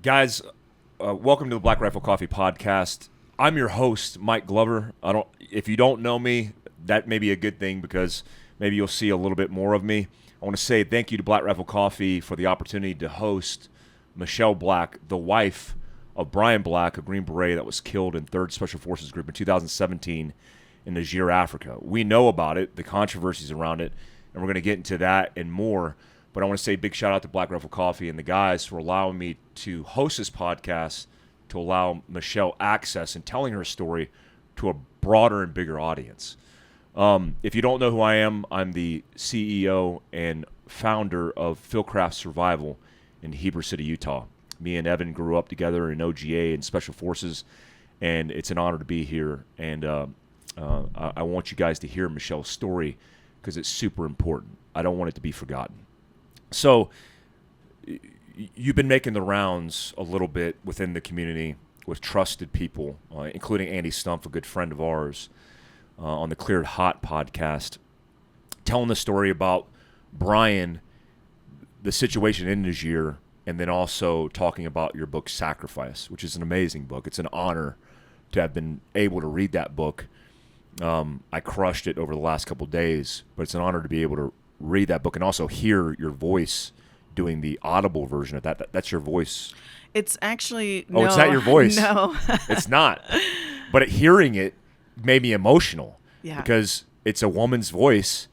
Guys, welcome to the Black Rifle Coffee Podcast. I'm your host, Mike Glover. If you don't know me, that may be a good thing because maybe you'll see a little bit more of me. I want to say thank you to Black Rifle Coffee for the opportunity to host Michelle Black, the wife of Brian Black, a Green Beret that was killed in 3rd Special Forces Group in 2017 in Niger, Africa. We know about it, the controversies around it, and we're going to get into that and more. But I want to say a big shout out to Black Rifle Coffee and the guys for allowing me to host this podcast to allow Michelle access and telling her story to a broader and bigger audience. If you don't know who I am, I'm the CEO and founder of Fieldcraft Survival in Heber City, Utah. Me and Evan grew up together in OGA and Special Forces, and it's an honor to be here. And I want you guys to hear Michelle's story because it's super important. I don't want it to be forgotten. So you've been making the rounds a little bit within the community with trusted people, including Andy Stumpf, a good friend of ours, on the Cleared Hot podcast, telling the story about Brian, the situation in Niger, and then also talking about your book, Sacrifice, which is an amazing book. It's an honor to have been able to read that book. I crushed it over the last couple of days, but it's an honor to be able to read that book and also hear your voice doing the audible version of that. That's your voice. It's actually no. It's not your voice. No. It's not. But hearing it made me emotional because it's a woman's voice,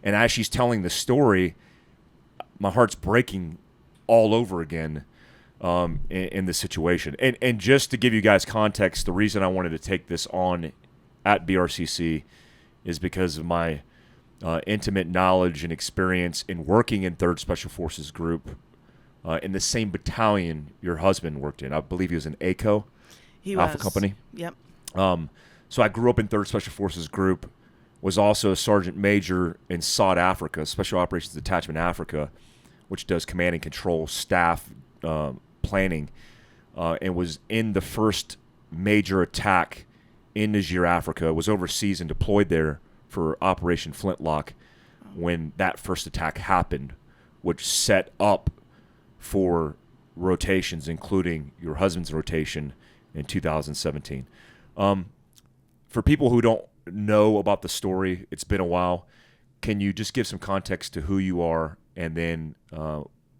and as she's telling the story, my heart's breaking all over again in the situation. And just to give you guys context, the reason I wanted to take this on at BRCC is because of my intimate knowledge and experience in working in 3rd Special Forces Group in the same battalion your husband worked in. I believe he was in ACO, Alpha Company. Yep. So I grew up in 3rd Special Forces Group, was also a sergeant major in SOD Africa, Special Operations Detachment Africa, which does command and control staff planning, and was in the first major attack in Niger, Africa, was overseas and deployed there for Operation Flintlock when that first attack happened, which set up for rotations, including your husband's rotation in 2017. For people who don't know about the story, it's been a while. Can you just give some context to who you are and then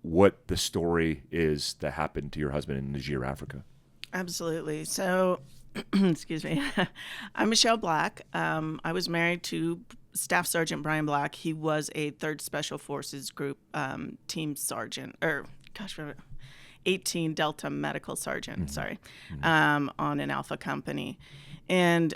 what the story is that happened to your husband in Niger, Africa? Absolutely. So, excuse me. I'm Michelle Black. I was married to Staff Sergeant Brian Black. He was a 3rd Special Forces Group team sergeant, 18 Delta Medical Sergeant, on an Alpha Company. And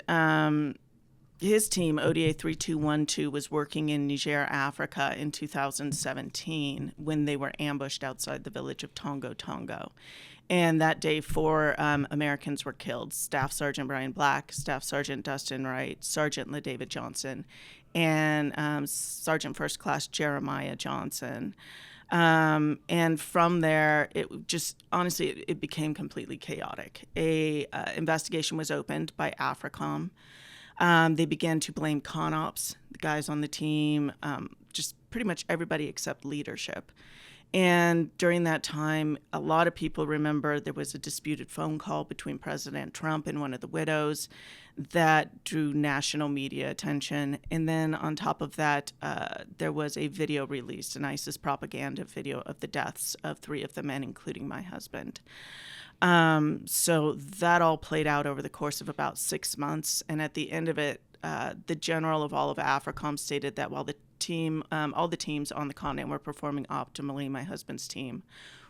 his team, ODA 3212, was working in Niger, Africa in 2017 when they were ambushed outside the village of Tongo Tongo. And that day, 4 Americans were killed: Staff Sergeant Brian Black, Staff Sergeant Dustin Wright, Sergeant LaDavid Johnson, and Sergeant First Class Jeremiah Johnson. And from there, it became completely chaotic. A investigation was opened by AFRICOM. They began to blame CONOPS, the guys on the team, just pretty much everybody except leadership. And during that time, a lot of people remember there was a disputed phone call between President Trump and one of the widows that drew national media attention. And then on top of that, there was a video released, an ISIS propaganda video of the deaths of 3 of the men, including my husband. So that all played out over the course of about 6 months. And at the end of it, the general of all of AFRICOM stated that while all the teams on the continent were performing optimally, my husband's team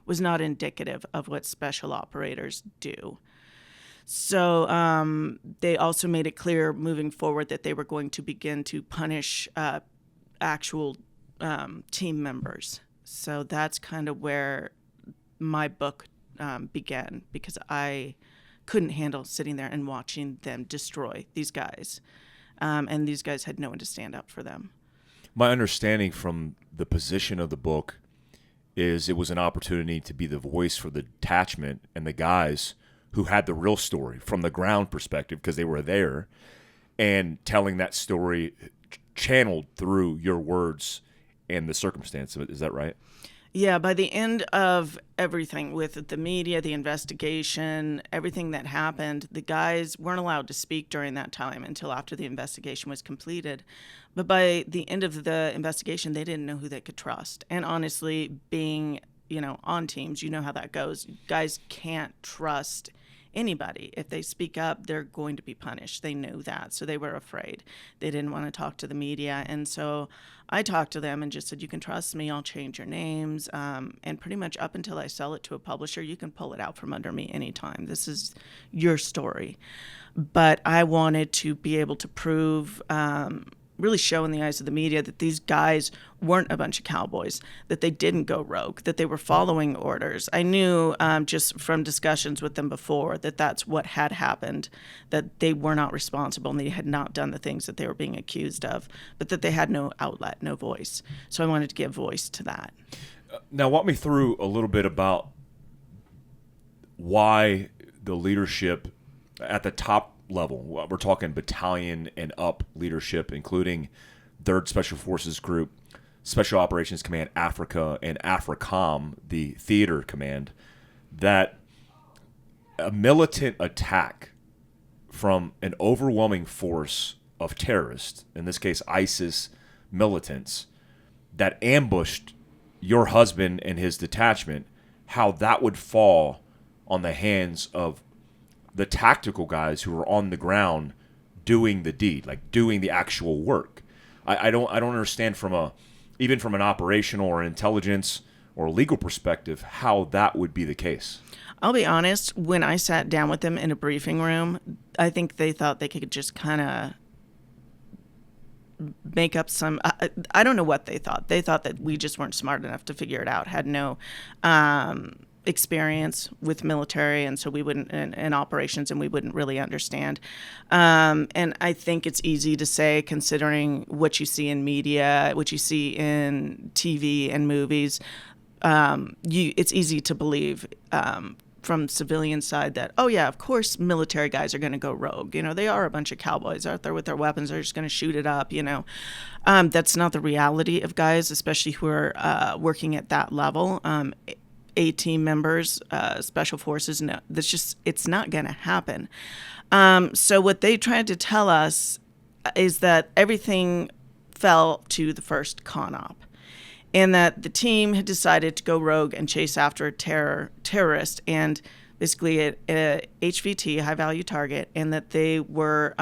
was not indicative of what special operators do. So they also made it clear moving forward that they were going to begin to punish actual team members. So that's kind of where my book began, because I couldn't handle sitting there and watching them destroy these guys. And these guys had no one to stand up for them. My understanding from the position of the book is it was an opportunity to be the voice for the detachment and the guys who had the real story from the ground perspective, because they were there, and telling that story channeled through your words and the circumstance of it. Is that right? Yeah, by the end of everything with the media, the investigation, everything that happened, the guys weren't allowed to speak during that time until after the investigation was completed. But by the end of the investigation, they didn't know who they could trust. And honestly, being, on teams, you know how that goes. Guys can't trust anybody. If they speak up, they're going to be punished. They knew that. So they were afraid. They didn't want to talk to the media. And so I talked to them and just said, you can trust me. I'll change your names. And pretty much up until I sell it to a publisher, you can pull it out from under me anytime. This is your story. But I wanted to be able to prove, really show in the eyes of the media that these guys weren't a bunch of cowboys, that they didn't go rogue, that they were following orders. I knew just from discussions with them before that that's what had happened, that they were not responsible and they had not done the things that they were being accused of, but that they had no outlet, no voice. So I wanted to give voice to that. Now, walk me through a little bit about why the leadership at the top level, we're talking battalion and up leadership, including 3rd Special Forces Group, Special Operations Command Africa, and AFRICOM, the theater command, that a militant attack from an overwhelming force of terrorists, in this case ISIS militants, that ambushed your husband and his detachment, how that would fall on the hands of the tactical guys who are on the ground doing the deed, like doing the actual work. I don't understand even from an operational or intelligence or legal perspective how that would be the case. I'll be honest, when I sat down with them in a briefing room, I think they thought they could just kind of make up some, I don't know what they thought. They thought that we just weren't smart enough to figure it out, had no experience with military, and so we wouldn't in operations, and we wouldn't really understand. And I think it's easy to say, considering what you see in media, what you see in TV and movies, it's easy to believe from civilian side that, oh yeah, of course military guys are going to go rogue. They are a bunch of cowboys out there with their weapons. They're just going to shoot it up. That's not the reality of guys, especially who are working at that level. A-team members, special forces, no, it's not going to happen. So what they tried to tell us is that everything fell to the first con op, and that the team had decided to go rogue and chase after a terrorist, and basically a HVT, high value target, and that they were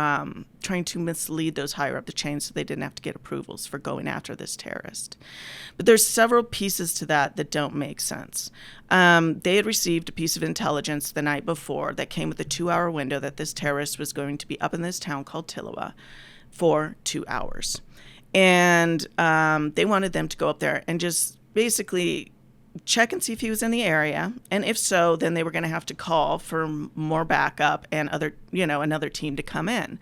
trying to mislead those higher up the chain so they didn't have to get approvals for going after this terrorist. But there's several pieces to that don't make sense. They had received a piece of intelligence the night before that came with a 2-hour window that this terrorist was going to be up in this town called Tillowa for 2 hours. And they wanted them to go up there and just basically check and see if he was in the area, and if so, then they were going to have to call for more backup and another team to come in.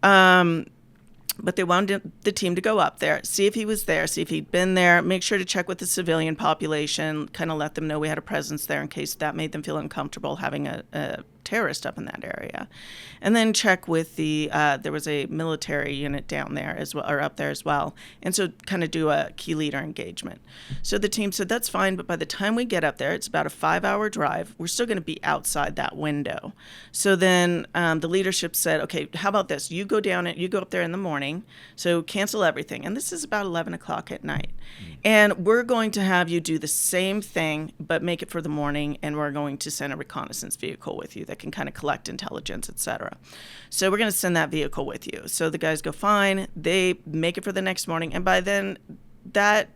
But they wanted the team to go up there, see if he was there, see if he'd been there, make sure to check with the civilian population, kind of let them know we had a presence there in case that made them feel uncomfortable having a terrorist up in that area. And then check with there was a military unit down there as well, or up there as well. And so kind of do a key leader engagement. So the team said, that's fine, but by the time we get up there, it's about a 5-hour drive. We're still going to be outside that window. So then the leadership said, okay, how about this? You go up there in the morning, so cancel everything. And this is about 11 o'clock at night. And we're going to have you do the same thing, but make it for the morning, and we're going to send a reconnaissance vehicle with you that can kind of collect intelligence, etc. So we're going to send that vehicle with you. So the guys go, fine. They make it for the next morning, and by then that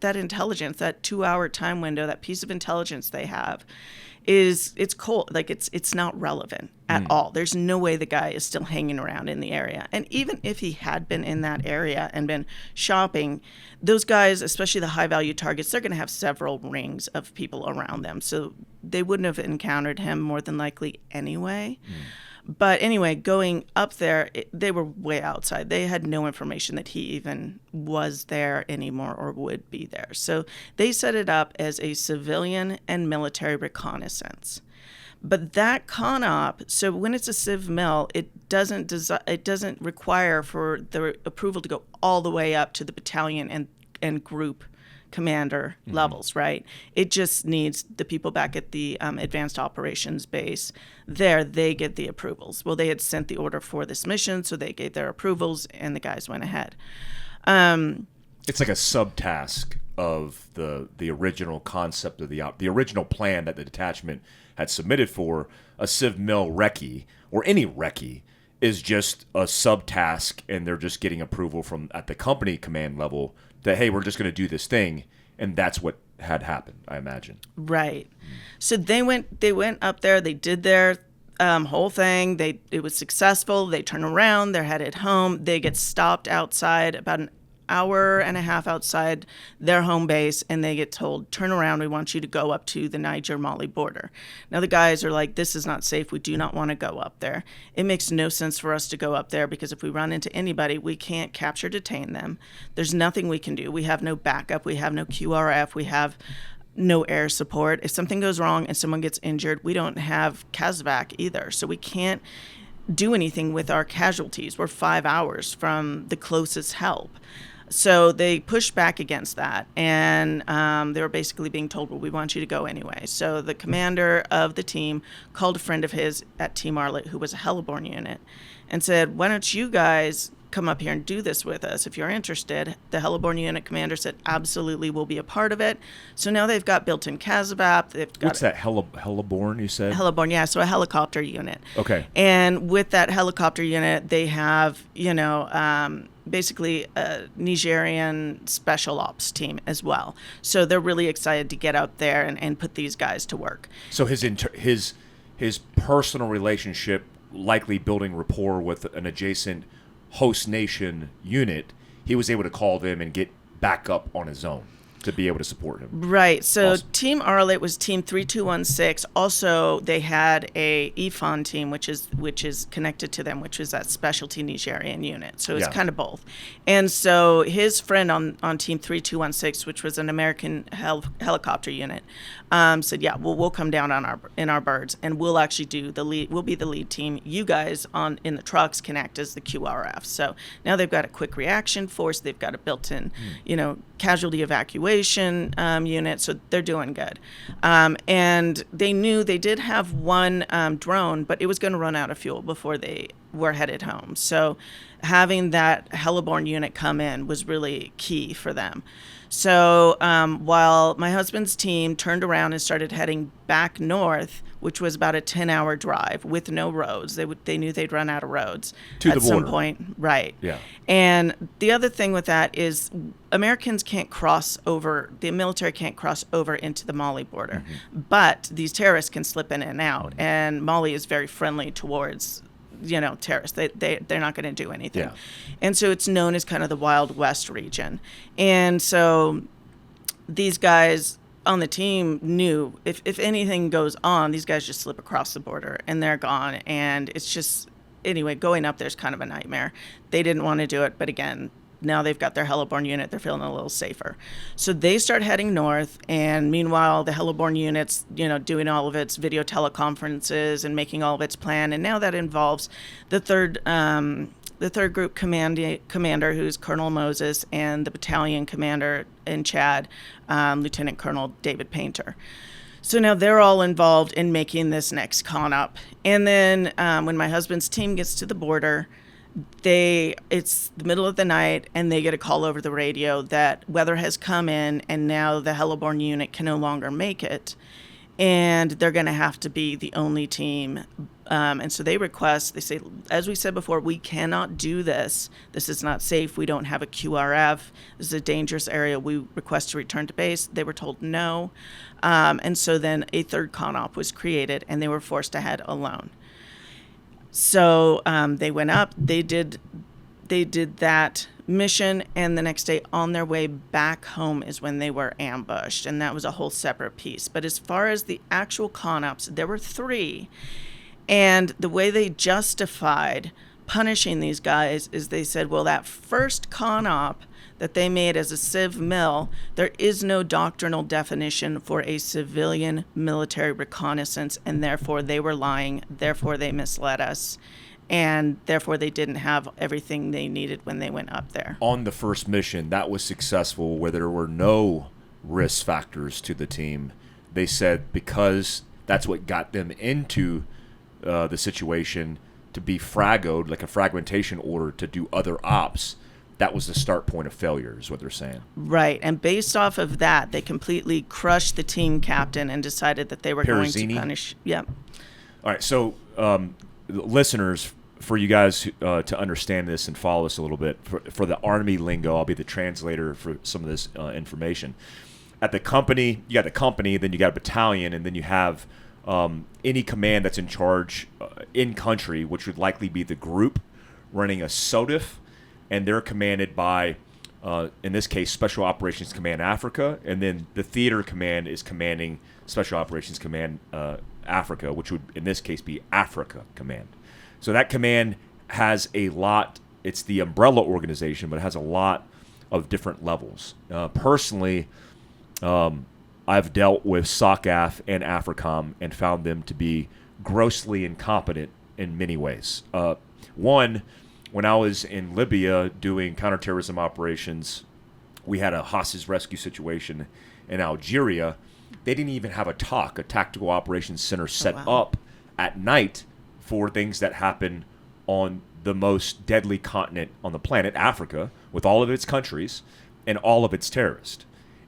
intelligence, that 2-hour time window, that piece of intelligence they have, it's cold. Like it's not relevant at all. There's no way the guy is still hanging around in the area. And even if he had been in that area and been shopping, those guys, especially the high value targets, they're going to have several rings of people around them. So they wouldn't have encountered him more than likely anyway. But anyway, going up there, they were way outside. They had no information that he even was there anymore or would be there. So they set it up as a civilian and military reconnaissance. But that con-op, so when it's a civ mil, it doesn't require for the approval to go all the way up to the battalion and and group commander levels, right? It just needs the people back at the advanced operations base. There, they get the approvals. Well, they had sent the order for this mission, so they gave their approvals, and the guys went ahead. It's like a subtask of the original concept of the original plan that the detachment had submitted for. A Civ Mil recce, or any recce, is just a subtask, and they're just getting approval from at the company command level that, hey, we're just going to do this thing, and that's what had happened, I imagine. Right. So they went up there, they did their whole thing. It was successful. They turn around, they're headed home. They get stopped outside about an hour and a half outside their home base, and they get told, turn around, we want you to go up to the Niger-Mali border. Now the guys are like, this is not safe, we do not want to go up there. It makes no sense for us to go up there, because if we run into anybody, we can't capture, detain them. There's nothing we can do. We have no backup, we have no QRF, we have no air support. If something goes wrong and someone gets injured, we don't have CASVAC either, so we can't do anything with our casualties. We're 5 hours from the closest help. So they pushed back against that, and they were basically being told, well, we want you to go anyway. So the commander of the team called a friend of his at Team Arlet, who was a Heliborn unit, and said, why don't you guys come up here and do this with us if you're interested? The Heliborn unit commander said, absolutely, we'll be a part of it. So now they've got built-in CASVAP. What's that, Heliborn, you said? Heliborn, yeah, so a helicopter unit. Okay. And with that helicopter unit, they have, basically a Nigerian special ops team as well. So they're really excited to get out there and put these guys to work. So his personal relationship, likely building rapport with an adjacent host nation unit, he was able to call them and get back up on his own to be able to support him. Right. So Awesome. Team Arlet was Team 3216. Also, they had a EFON team, which is connected to them, which is that specialty Nigerian unit. So it's kind of both. And so his friend on Team 3216, which was an American helicopter unit, said, yeah, we'll come down in our birds, and we'll actually do the lead. We'll be the lead team. You guys in the trucks can act as the QRF. So now they've got a quick reaction force. They've got a built-in, casualty evacuation unit, so they're doing good. And they knew they did have one drone, but it was going to run out of fuel before they were headed home. So having that Heliborn unit come in was really key for them. So while my husband's team turned around and started heading back north, which was about a 10-hour drive with no roads, they knew they'd run out of roads at some point. Right. Yeah. And the other thing with that is Americans can't cross over, the military can't cross over into the Mali border, but these terrorists can slip in and out, and Mali is very friendly towards terrorists. They're not going to do anything. Yeah. And so it's known as kind of the Wild West region. And so these guys on the team knew if anything goes on, these guys just slip across the border and they're gone. And it's just, anyway, going up there's kind of a nightmare. They didn't want to do it, but again, now they've got their Heliborn unit, they're feeling a little safer. So they start heading north, and meanwhile, the Heliborn unit's, doing all of its video teleconferences and making all of its plan. And now that involves the third group commander, who's Colonel Moses, and the battalion commander in Chad, Lieutenant Colonel David Painter. So now they're all involved in making this next con up. And then when my husband's team gets to the border, it's the middle of the night, and they get a call over the radio that weather has come in, and now the Heliborn unit can no longer make it, and they're going to have to be the only team. And so they say, as we said before, we cannot do this. This is not safe. We don't have a QRF. This is a dangerous area. We request to return to base. They were told no. And so then a third con-op was created, and they were forced to head alone. So they went up, they did that mission, and the next day on their way back home is when they were ambushed, and that was a whole separate piece. But as far as the actual con-ops, there were 3, and the way they justified punishing these guys is they said, well, that first con-op that they made as a Civ Mil, there is no doctrinal definition for a civilian military reconnaissance, and therefore they were lying, therefore they misled us, and therefore they didn't have everything they needed when they went up there. On the first mission, that was successful where there were no risk factors to the team. They said because that's what got them into the situation to be fragoed, like a fragmentation order to do other ops. That was the start point of failure, is what they're saying. Right. And based off of that, they completely crushed the team captain and decided that they were going to punish. Yep. All right. So, listeners, for you guys to understand this and follow us a little bit, for the Army lingo, I'll be the translator for some of this information. At the company, you got the company, then you got a battalion, and then you have any command that's in charge in country, which would likely be the group running a SOTF, and they're commanded by, in this case, Special Operations Command Africa, and then the theater command is commanding Special Operations Command Africa, which would, in this case, be Africa Command. So that command has a lot, it's the umbrella organization, but it has a lot of different levels. Personally, I've dealt with SOCAF and AFRICOM and found them to be grossly incompetent in many ways. One, when I was in Libya doing counterterrorism operations, we had a hostage rescue situation in Algeria. They didn't even have a tactical operations center set up at night for things that happen on the most deadly continent on the planet, Africa, with all of its countries and all of its terrorists.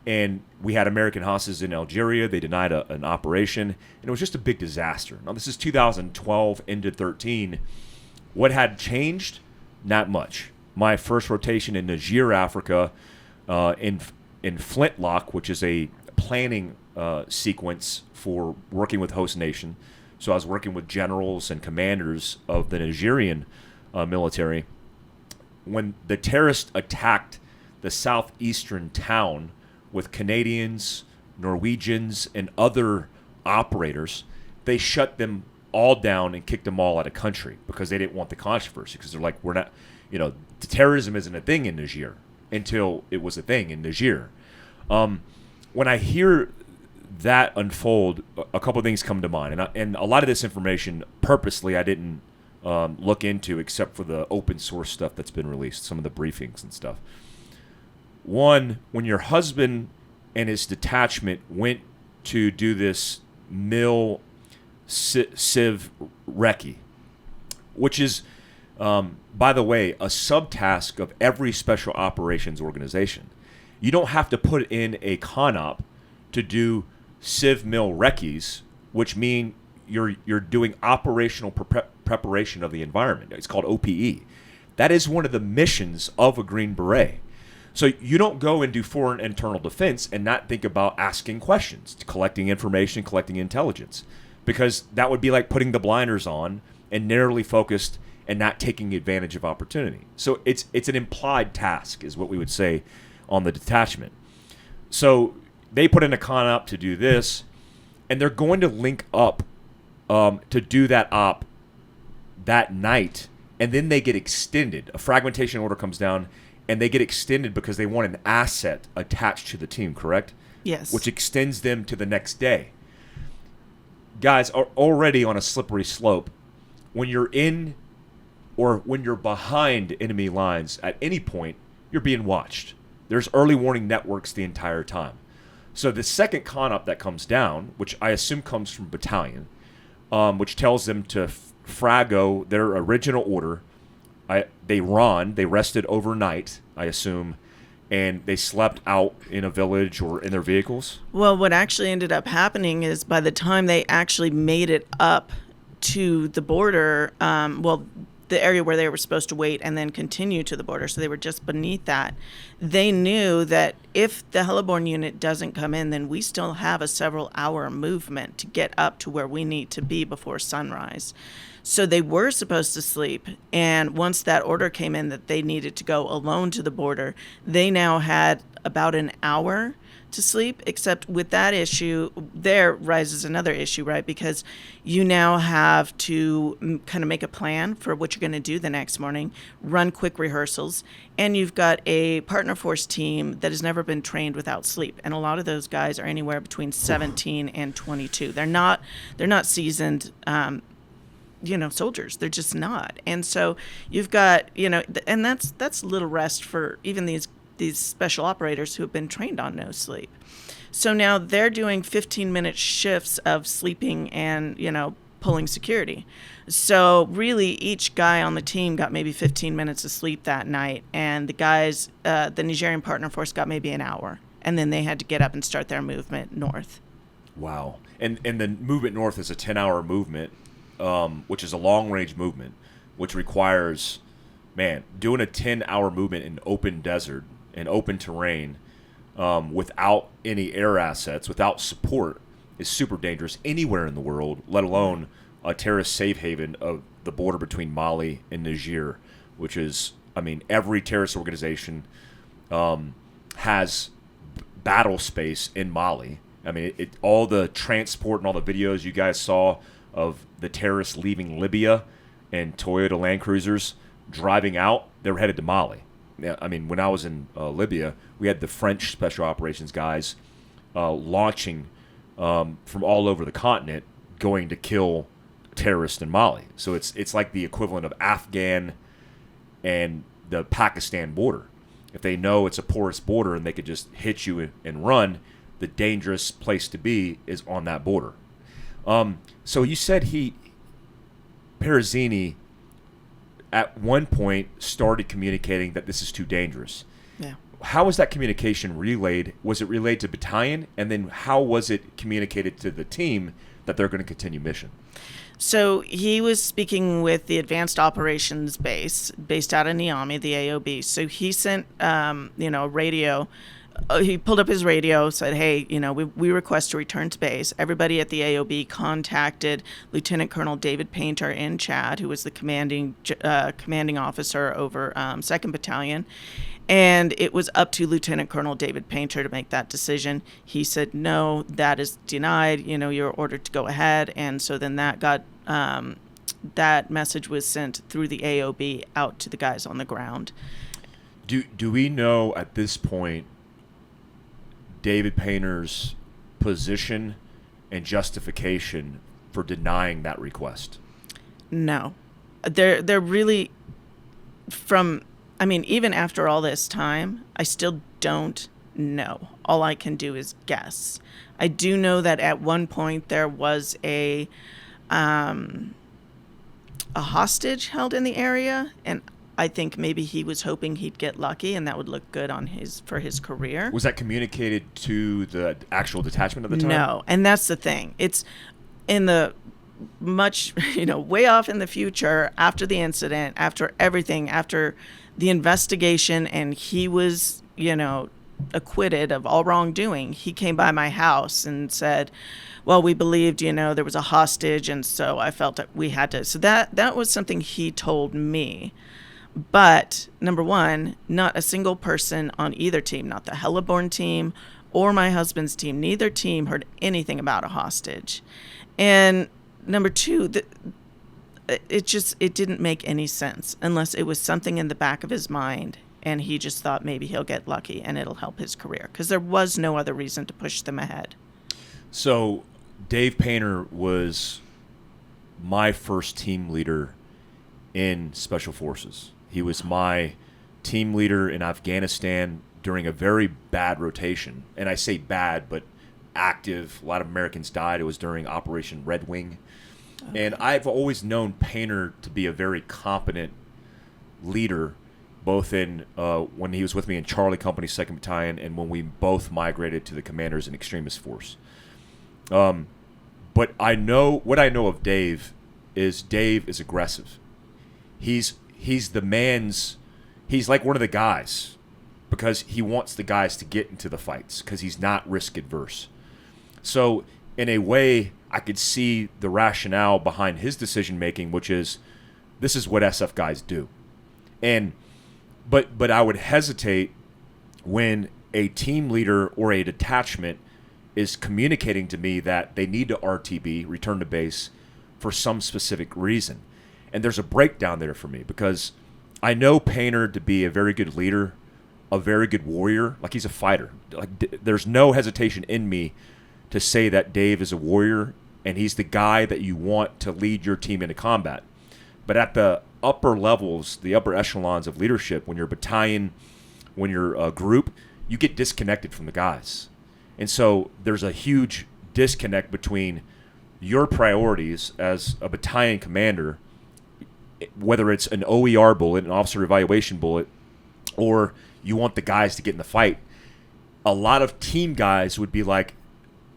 And we had American hostages in Algeria. They denied an operation, and it was just a big disaster. Now, this is 2012 into 13. What had changed? Not much. My first rotation in Niger, Africa, in Flintlock, which is a planning sequence for working with host nation. So I was working with generals and commanders of the Nigerian military. When the terrorists attacked the southeastern town with Canadians, Norwegians, and other operators, they shut them all down and kicked them all out of country because they didn't want the controversy, because they're like, we're not, terrorism isn't a thing in Niger until it was a thing in Niger. When I hear that unfold, a couple of things come to mind, and a lot of this information purposely I didn't look into except for the open source stuff that's been released, some of the briefings and stuff. One, when your husband and his detachment went to do this Civ Recce, which is, by the way, a subtask of every special operations organization. You don't have to put in a CONOP to do Civ Mil Recces, which mean you're doing operational preparation of the environment. It's called OPE. That is one of the missions of a Green Beret. So you don't go and do foreign internal defense and not think about asking questions, collecting information, collecting intelligence, because that would be like putting the blinders on and narrowly focused and not taking advantage of opportunity. So it's an implied task, is what we would say on the detachment. So they put in a CONOP to do this, and they're going to link up to do that op that night, and then they get extended. A fragmentation order comes down, and they get extended because they want an asset attached to the team, correct? Yes. Which extends them to the next day. Guys are already on a slippery slope. When you're in or when you're behind enemy lines at any point, you're being watched. There's early warning networks the entire time. So the second CONOP that comes down, which I assume comes from battalion, which tells them to frago their original order. They rested overnight, I assume, and they slept out in a village or in their vehicles? Well, what actually ended up happening is by the time they actually made it up to the border, the area where they were supposed to wait and then continue to the border, so they were just beneath that, they knew that if the heliborne unit doesn't come in, then we still have a several-hour movement to get up to where we need to be before sunrise. So they were supposed to sleep, and once that order came in that they needed to go alone to the border, they now had about an hour to sleep, except with that issue, there rises another issue, right? Because you now have to kind of make a plan for what you're going to do the next morning, run quick rehearsals, and you've got a partner force team that has never been trained without sleep. And a lot of those guys are anywhere between 17 and 22. They're not seasoned soldiers. They're just not. And so you've got, and that's little rest for even these special operators who have been trained on no sleep. So now they're doing 15-minute shifts of sleeping and, pulling security. So really each guy on the team got maybe 15 minutes of sleep that night, and the guys, the Nigerian partner force, got maybe an hour. And then they had to get up and start their movement north. Wow. And the movement north is a 10-hour movement, which is a long-range movement, which requires, doing a 10-hour movement in open desert and open terrain without any air assets, without support, is super dangerous anywhere in the world, let alone a terrorist safe haven of the border between Mali and Niger, which is, every terrorist organization has battle space in Mali. All the transport and all the videos you guys saw of the terrorists leaving Libya and Toyota Land Cruisers driving out, they were headed to Mali. When I was in Libya, we had the French special operations guys launching from all over the continent, going to kill terrorists in Mali. So it's like the equivalent of Afghan and the Pakistan border. If they know it's a porous border and they could just hit you and run, the dangerous place to be is on that border. So you said Perezzini at one point started communicating that this is too dangerous. Yeah. How was that communication relayed? Was it relayed to battalion? And then how was it communicated to the team that they're going to continue mission? So he was speaking with the Advanced Operations Base, based out of Niamey, the AOB. So he sent, a radio. He pulled up his radio, said, hey, we request to return to base. Everybody at the AOB contacted Lieutenant Colonel David Painter in Chad, who was the commanding officer over 2nd Battalion. And it was up to Lieutenant Colonel David Painter to make that decision. He said, no, that is denied. You're ordered to go ahead. And so then that message was sent through the AOB out to the guys on the ground. Do we know at this point David Painter's position and justification for denying that request? No. They're really even after all this time, I still don't know. All I can do is guess. I do know that at one point there was a hostage held in the area, and I think maybe he was hoping he'd get lucky and that would look good for his career. Was that communicated to the actual detachment at the time? No, and that's the thing. It's in the much, way off in the future, after the incident, after everything, after the investigation, and he was, acquitted of all wrongdoing. He came by my house and said, well, we believed, there was a hostage, and so I felt that we had to. So that was something he told me. But, number one, not a single person on either team, not the Helleborn team or my husband's team, neither team heard anything about a hostage. And number two, it didn't make any sense unless it was something in the back of his mind and he just thought maybe he'll get lucky and it'll help his career, because there was no other reason to push them ahead. So Dave Painter was my first team leader in Special Forces. He was my team leader in Afghanistan during a very bad rotation. And I say bad, but active. A lot of Americans died. It was during Operation Red Wing. Okay. And I've always known Painter to be a very competent leader, both in when he was with me in Charlie Company 2nd Battalion and when we both migrated to the Commanders and Extremist Force. But I know what I know of Dave is aggressive. He's like one of the guys, because he wants the guys to get into the fights because he's not risk adverse. So in a way, I could see the rationale behind his decision making, which is this is what SF guys do. But I would hesitate when a team leader or a detachment is communicating to me that they need to RTB, return to base, for some specific reason. And there's a breakdown there for me, because I know Painter to be a very good leader, a very good warrior. Like, he's a fighter. Like, there's no hesitation in me to say that Dave is a warrior and he's the guy that you want to lead your team into combat. But at the upper levels, the upper echelons of leadership, when you're a battalion, when you're a group, you get disconnected from the guys. And so there's a huge disconnect between your priorities as a battalion commander, whether it's an OER bullet, an officer evaluation bullet, or you want the guys to get in the fight. A lot of team guys would be like,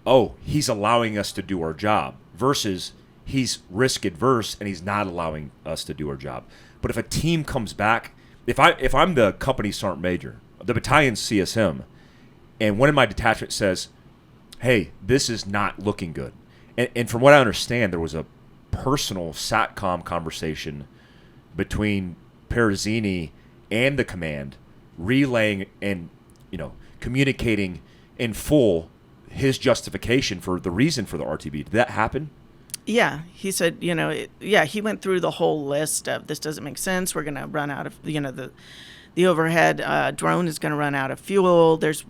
oh, he's allowing us to do our job, versus he's risk adverse and he's not allowing us to do our job. But if a team comes back, if I'm the company sergeant major, the battalion CSM, and one of my detachment says, hey, this is not looking good. And from what I understand, there was a personal SATCOM conversation between Perezzini and the command, relaying and communicating in full his justification for the reason for the RTB. Did that happen? Yeah, he said, he went through the whole list of, this doesn't make sense. We're going to run out of, the overhead drone is going to run out of fuel. There's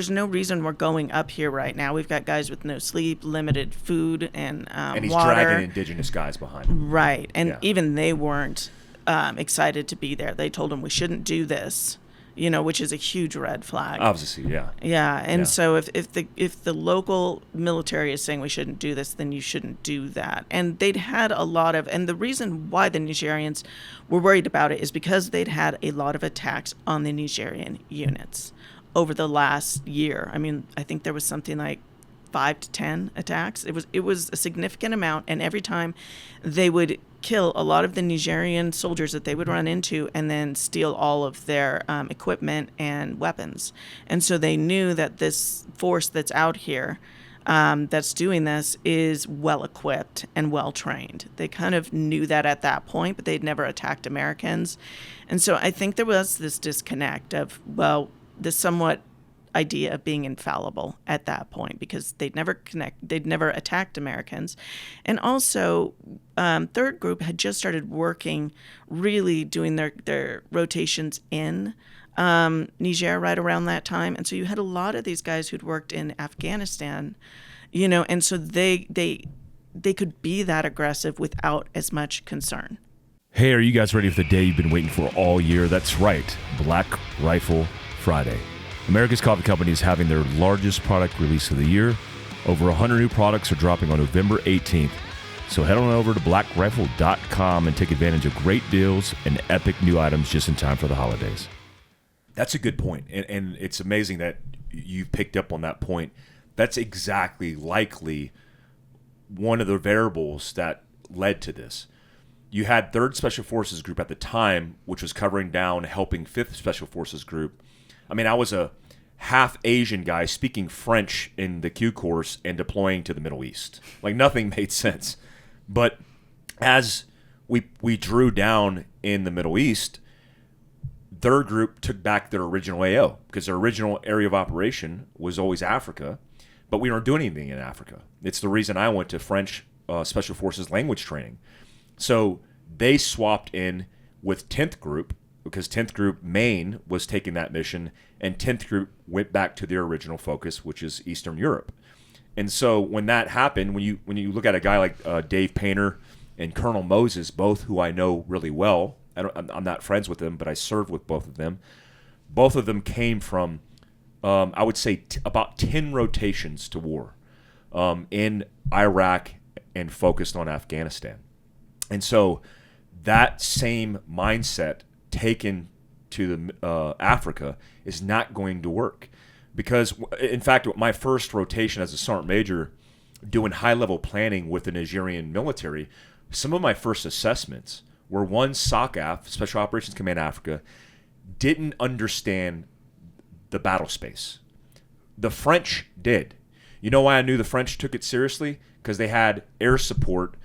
no reason we're going up here right now. We've got guys with no sleep, limited food, and he's water. dragging indigenous guys behind him. Right, and even they weren't excited to be there. They told him we shouldn't do this, which is a huge red flag. Obviously, yeah. Yeah, and so if the local military is saying we shouldn't do this, then you shouldn't do that. And they'd had a lot of, and the reason why the Nigerians were worried about it is because they'd had a lot of attacks on the Nigerian units over the last year. I mean, I think there was something like 5 to 10 attacks. It was a significant amount, and every time they would kill a lot of the Nigerian soldiers that they would run into and then steal all of their equipment and weapons. And so they knew that this force that's out here that's doing this is well equipped and well trained. They kind of knew that at that point, but they'd never attacked Americans. And so I think there was this disconnect of, this somewhat idea of being infallible at that point, because they'd never attacked Americans. And also, third group had just started working, really doing their rotations in Niger right around that time. And so you had a lot of these guys who'd worked in Afghanistan, and so they could be that aggressive without as much concern. Hey, are you guys ready for the day you've been waiting for all year? That's right, Black Rifle Friday. America's Coffee Company is having their largest product release of the year. Over 100 new products are dropping on November 18th. So head on over to blackrifle.com and take advantage of great deals and epic new items just in time for the holidays. That's a good point. And it's amazing that you picked up on that point. That's exactly likely one of the variables that led to this. You had 3rd Special Forces Group at the time, which was covering down, helping 5th Special Forces Group. I mean, I was a half Asian guy speaking French in the Q course and deploying to the Middle East. Like, nothing made sense. But as we drew down in the Middle East, 3rd Group took back their original AO, because their original area of operation was always Africa, but we weren't doing anything in Africa. It's the reason I went to French Special Forces language training. So they swapped in with 10th Group, because 10th Group Maine was taking that mission, and 10th Group went back to their original focus, which is Eastern Europe. And so when that happened, when you look at a guy like Dave Painter and Colonel Moses, both who I know really well, I'm not friends with them, but I served with both of them. Both of them came from, I would say, about 10 rotations to war in Iraq and focused on Afghanistan. And so that same mindset taken to Africa is not going to work, because, in fact, my first rotation as a sergeant major, doing high-level planning with the Nigerian military, some of my first assessments were, one, SOCAF, Special Operations Command Africa, didn't understand the battle space. The French did. You know why I knew the French took it seriously? Because they had air support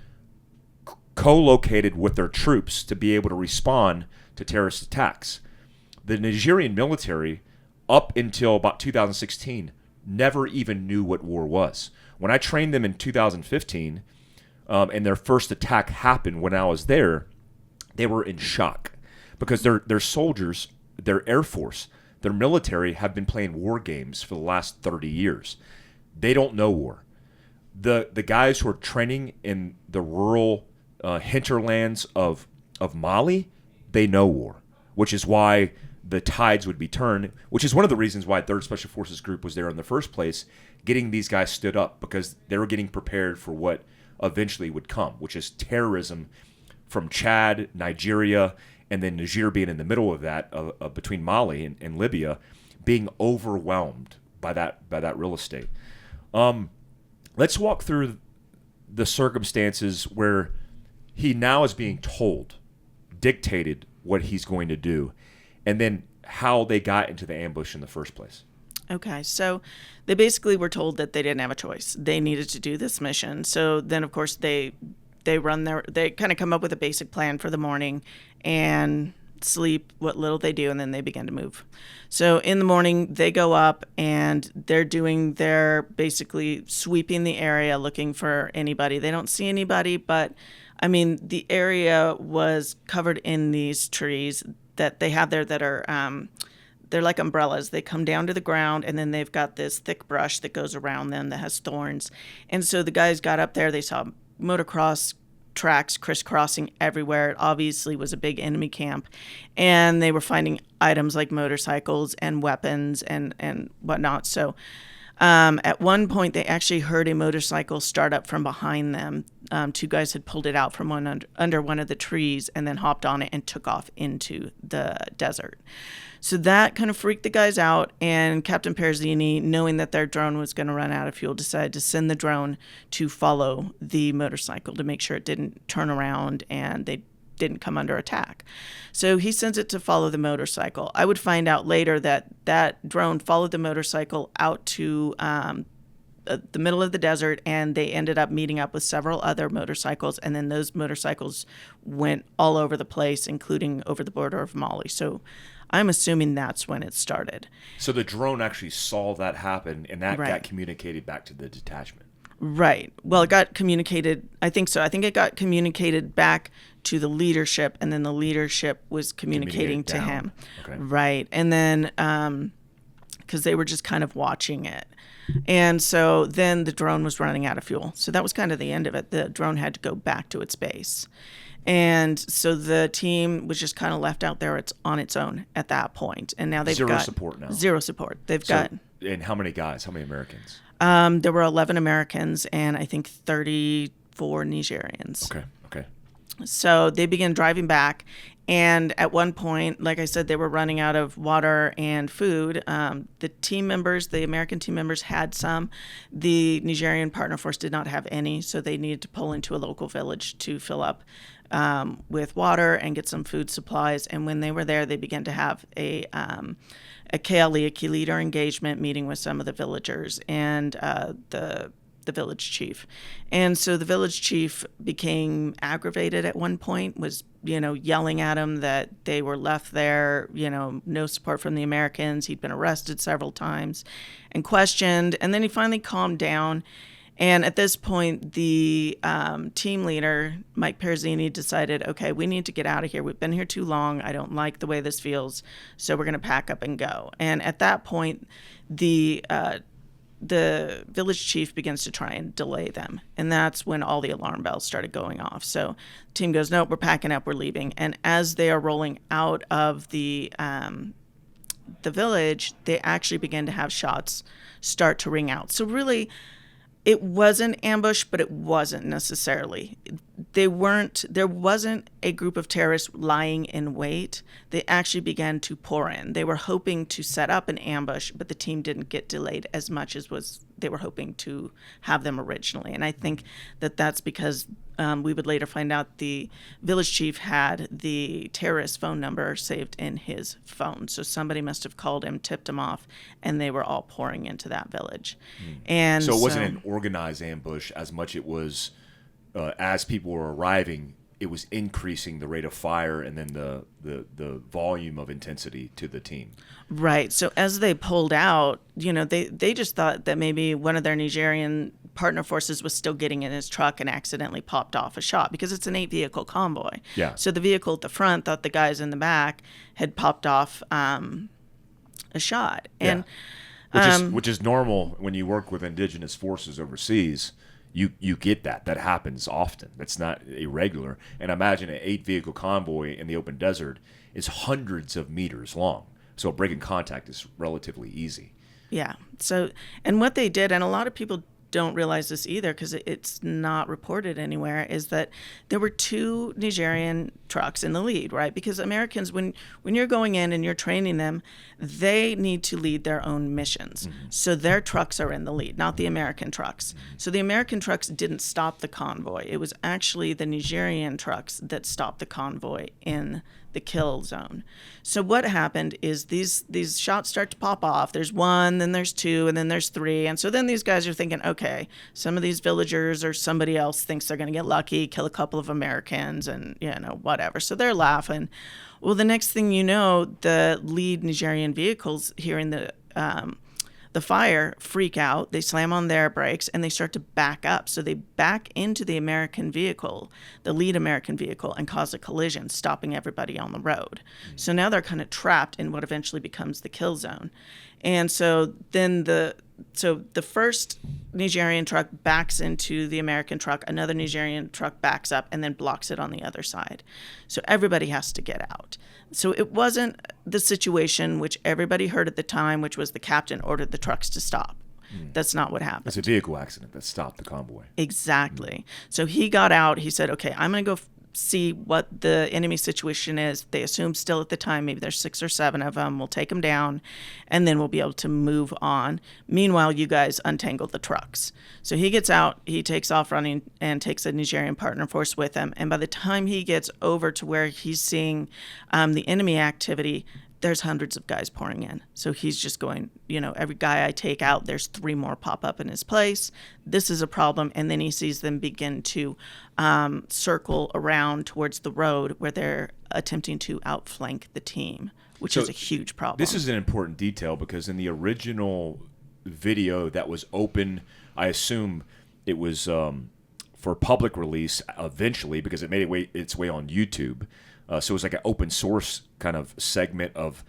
co-located with their troops to be able to respond to terrorist attacks. The Nigerian military, up until about 2016, never even knew what war was. When I trained them in 2015, and their first attack happened when I was there, they were in shock, because their soldiers, their air force, their military have been playing war games for the last 30 years. They don't know war. the guys who are training in the rural hinterlands of Mali, they know war, which is why the tides would be turned, which is one of the reasons why 3rd Special Forces Group was there in the first place, getting these guys stood up, because they were getting prepared for what eventually would come, which is terrorism from Chad, Nigeria, and then Niger being in the middle of that, between Mali and Libya, being overwhelmed by that real estate. Let's walk through the circumstances where he now is being told, dictated what he's going to do, and then how they got into the ambush in the first place. Okay, so they basically were told that they didn't have a choice. They needed to do this mission. So then, of course, they kind of come up with a basic plan for the morning and sleep what little they do, and then they begin to move. So in the morning, they go up and they're doing their basically sweeping the area, looking for anybody. They don't see anybody, but I mean, the area was covered in these trees that they have there that are, they're like umbrellas. They come down to the ground, and then they've got this thick brush that goes around them that has thorns. And so the guys got up there. They saw motocross tracks crisscrossing everywhere. It obviously was a big enemy camp. And they were finding items like motorcycles and weapons and whatnot. So at one point, they actually heard a motorcycle start up from behind them. 2 guys had pulled it out from under one of the trees and then hopped on it and took off into the desert. So that kind of freaked the guys out, and Captain Perzini, knowing that their drone was going to run out of fuel, decided to send the drone to follow the motorcycle to make sure it didn't turn around and they didn't come under attack. So he sends it to follow the motorcycle. I would find out later that that drone followed the motorcycle out to the middle of the desert, and they ended up meeting up with several other motorcycles, and then those motorcycles went all over the place, including over the border of Mali. So I'm assuming that's when it started. So the drone actually saw that happen, and that Right. got communicated back to the detachment. Right. Well, it got communicated, I think so. I think it got communicated back to the leadership, and then the leadership was communicating to him. Okay. Right. And then, because they were just kind of watching it. And so then the drone was running out of fuel. So that was kind of the end of it. The drone had to go back to its base. And so the team was just kind of left out there on its own at that point. And now they've got Zero support now. Zero support. They've got. And how many guys? How many Americans? There were 11 Americans and I think 34 Nigerians. Okay. So they began driving back. And at one point, like I said, they were running out of water and food. The American team members had some. The Nigerian partner force did not have any. So they needed to pull into a local village to fill up with water and get some food supplies. And when they were there, they began to have a KLE, a key leader engagement meeting with some of the villagers and the village chief. And so the village chief became aggravated at one point, was, yelling at them that they were left there, no support from the Americans. He'd been arrested several times and questioned. And then he finally calmed down. And at this point, the team leader, Mike Perzini, decided, okay, we need to get out of here. We've been here too long. I don't like the way this feels. So we're going to pack up and go. And at that point, the village chief begins to try and delay them. And that's when all the alarm bells started going off. So the team goes, nope, we're packing up, we're leaving. And as they are rolling out of the village, they actually begin to have shots start to ring out. So really, it was an ambush, but it wasn't necessarily. There wasn't a group of terrorists lying in wait. They actually began to pour in. They were hoping to set up an ambush, but the team didn't get delayed as much as they were hoping to have them originally. And I think that that's because we would later find out the village chief had the terrorist phone number saved in his phone. So somebody must have called him, tipped him off, and they were all pouring into that village. And so it wasn't an organized ambush as much it was as people were arriving, it was increasing the rate of fire and then the volume of intensity to the team. Right. So as they pulled out, they just thought that maybe one of their Nigerian partner forces was still getting in his truck and accidentally popped off a shot because it's an 8-vehicle convoy. Yeah. So the vehicle at the front thought the guys in the back had popped off a shot. And which is normal when you work with indigenous forces overseas. you get that happens often. That's not irregular. And imagine an 8-vehicle convoy in the open desert is hundreds of meters long, so breaking contact is relatively easy. Yeah. So, and what they did, and a lot of people don't realize this either because it's not reported anywhere, is that there were 2 Nigerian trucks in the lead, right? Because Americans, when you're going in and you're training them, they need to lead their own missions. So their trucks are in the lead, not the American trucks. So the American trucks didn't stop the convoy. It was actually the Nigerian trucks that stopped the convoy in the kill zone. So what happened is these shots start to pop off. There's 1, then there's 2, and then there's 3. And so then these guys are thinking, okay, some of these villagers or somebody else thinks they're going to get lucky, kill a couple of Americans and, whatever. So they're laughing. Well, the next thing you know, the lead Nigerian vehicles hearing the fire freak out, they slam on their brakes, and they start to back up. So they back into the American vehicle, the lead American vehicle, and cause a collision, stopping everybody on the road. So now they're kind of trapped in what eventually becomes the kill zone. And so then the first Nigerian truck backs into the American truck, another Nigerian truck backs up and then blocks it on the other side. So everybody has to get out. So it wasn't the situation which everybody heard at the time, which was the captain ordered the trucks to stop. That's not what happened. It's a vehicle accident that stopped the convoy. Exactly. So he got out. He said, okay, I'm going to go see what the enemy situation is. They assume still at the time, maybe there's 6 or 7 of them. We'll take them down, and then we'll be able to move on. Meanwhile, you guys untangle the trucks. So he gets out, he takes off running and takes a Nigerian partner force with him. And by the time he gets over to where he's seeing the enemy activity, there's hundreds of guys pouring in. So he's just going, every guy I take out, there's 3 more pop up in his place. This is a problem. And then he sees them begin to circle around towards the road where they're attempting to outflank the team, which is a huge problem. This is an important detail because in the original video that was open, I assume it was for public release eventually because it made its way on YouTube. So it was like an open source kind of segment of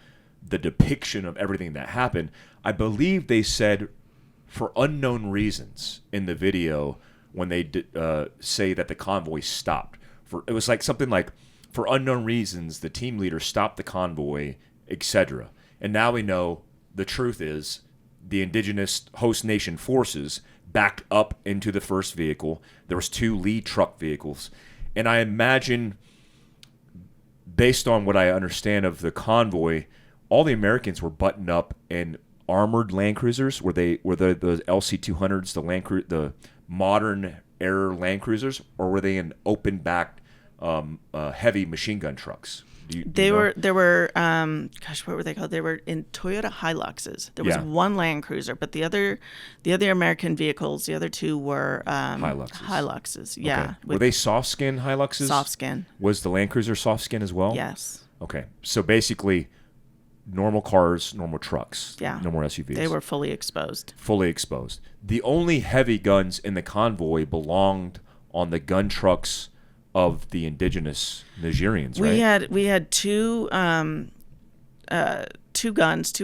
the depiction of everything that happened. I believe they said for unknown reasons in the video when they say that the convoy stopped. It was like something like, for unknown reasons, the team leader stopped the convoy, etc. And now we know the truth is the indigenous host nation forces backed up into the first vehicle. There was 2 lead truck vehicles. And I imagine, based on what I understand of the convoy, all the Americans were buttoned up in armored Land Cruisers. Were the LC-200s, the modern era Land Cruisers, or were they in open-backed heavy machine gun trucks? There were what were they called? They were in Toyota Hiluxes. There was 1 Land Cruiser, but the other American vehicles, the other 2 were Hiluxes. Yeah. Okay. Were they soft skin Hiluxes? Soft skin. Was the Land Cruiser soft skin as well? Yes. Okay. So basically, normal cars, normal trucks. Yeah. No more SUVs. They were fully exposed. Fully exposed. The only heavy guns in the convoy belonged on the gun trucks of the indigenous Nigerians, right? We had 2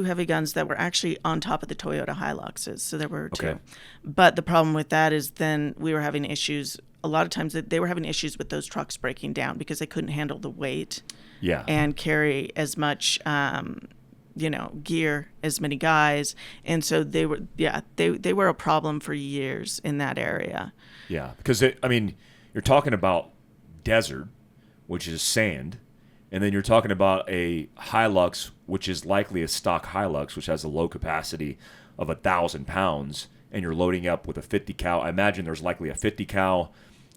heavy guns that were actually on top of the Toyota Hiluxes. So there were 2. Okay. But the problem with that is then we were having issues. A lot of times they were having issues with those trucks breaking down because they couldn't handle the weight and carry as much gear, as many guys. And so they were a problem for years in that area. Yeah, because you're talking about desert, which is sand, and then you're talking about a Hilux, which is likely a stock Hilux, which has a low capacity of 1,000 pounds, and you're loading up with a 50 cal. I imagine there's likely a 50 cal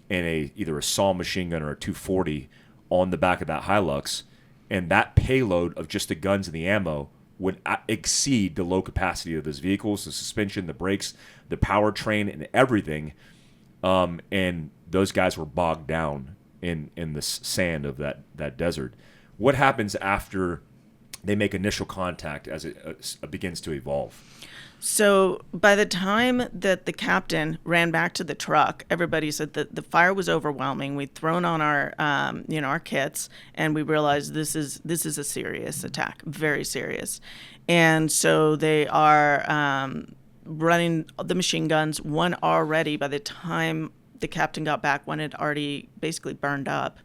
and either a SAW machine gun or a 240 on the back of that Hilux, and that payload of just the guns and the ammo would exceed the low capacity of those vehicles, the suspension, the brakes, the powertrain, and everything. And those guys were bogged down in the sand of that desert. What happens after they make initial contact as it begins to evolve? So by the time that the captain ran back to the truck, everybody said that the fire was overwhelming. We'd thrown on our kits, and we realized this is a serious attack, very serious. And so they are running the machine guns. One already, by the time the captain got back, one had already basically burned up.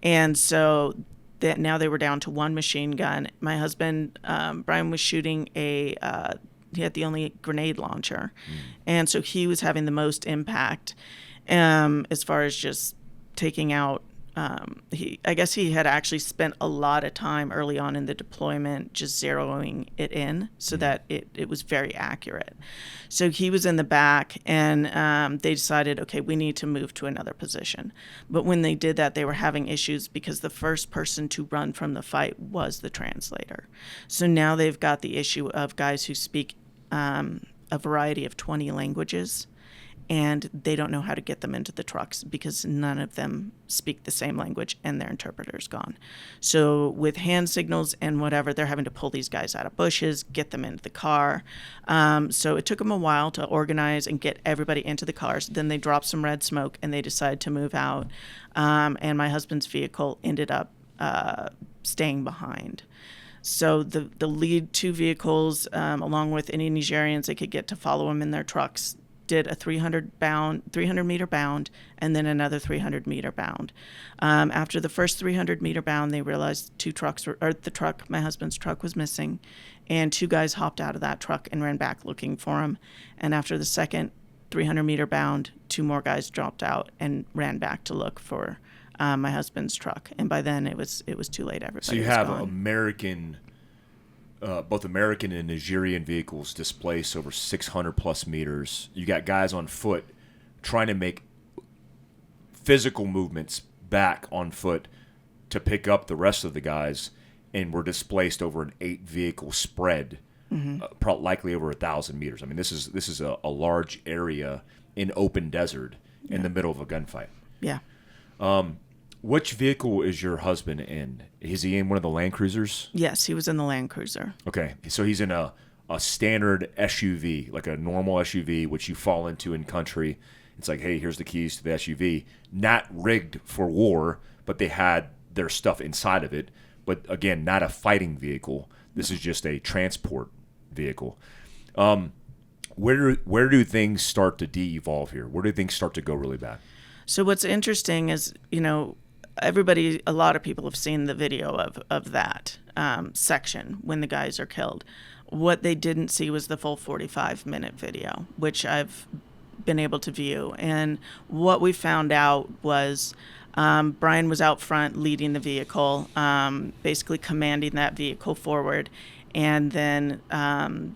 And so that now they were down to one machine gun. My husband, Brian, was shooting he had the only grenade launcher. And so he was having the most impact as far as just taking out. I guess he had actually spent a lot of time early on in the deployment just zeroing it in so that it was very accurate. So he was in the back, and they decided, okay, we need to move to another position. But when they did that, they were having issues because the first person to run from the fight was the translator. So now they've got the issue of guys who speak a variety of 20 languages, and they don't know how to get them into the trucks because none of them speak the same language and their interpreter's gone. So with hand signals and whatever, they're having to pull these guys out of bushes, get them into the car. So it took them a while to organize and get everybody into the cars. Then they dropped some red smoke and they decided to move out. And my husband's vehicle ended up staying behind. So the lead two vehicles, along with any Nigerians they could get to follow them in their trucks, did a 300-meter bound, and then another 300-meter bound. After the first 300-meter bound, they realized my husband's truck was missing, and two guys hopped out of that truck and ran back looking for him. And after the second 300-meter bound, two more guys dropped out and ran back to look for my husband's truck. And by then, it was too late. Everybody So you was have gone. both American and Nigerian vehicles displaced over 600 plus meters. You got guys on foot trying to make physical movements back on foot to pick up the rest of the guys, and were displaced over an 8-vehicle spread, likely over 1,000 meters. I mean, this is a large area in open desert in the middle of a gunfight. Yeah. Which vehicle is your husband in? Is he in one of the Land Cruisers? Yes, he was in the Land Cruiser. Okay, so he's in a standard SUV, like a normal SUV, which you fall into in country. It's like, hey, here's the keys to the SUV. Not rigged for war, but they had their stuff inside of it. But again, not a fighting vehicle. This is just a transport vehicle. Where do things start to de-evolve here? Where do things start to go really bad? So what's interesting is, a lot of people have seen the video of that section when the guys are killed. What they didn't see was the full 45-minute video, which I've been able to view. And what we found out was Brian was out front leading the vehicle, basically commanding that vehicle forward. And then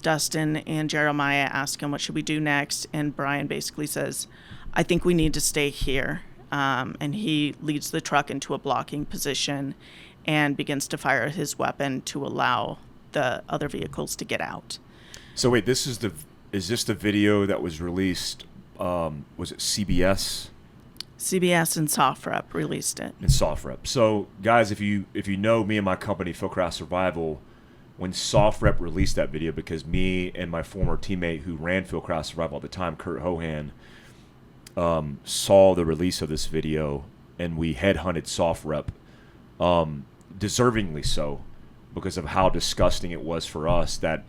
Dustin and Jeremiah ask him, what should we do next? And Brian basically says, I think we need to stay here. And he leads the truck into a blocking position and begins to fire his weapon to allow the other vehicles to get out. So wait, is this the video that was released? Was it CBS? CBS and SOFREP released it. And SOFREP. So guys, if you know me and my company, Fieldcraft Survival, when SOFREP released that video, because me and my former teammate who ran Fieldcraft Survival at the time, Kurt Hohan, saw the release of this video, and we headhunted SOFREP, deservingly so, because of how disgusting it was for us that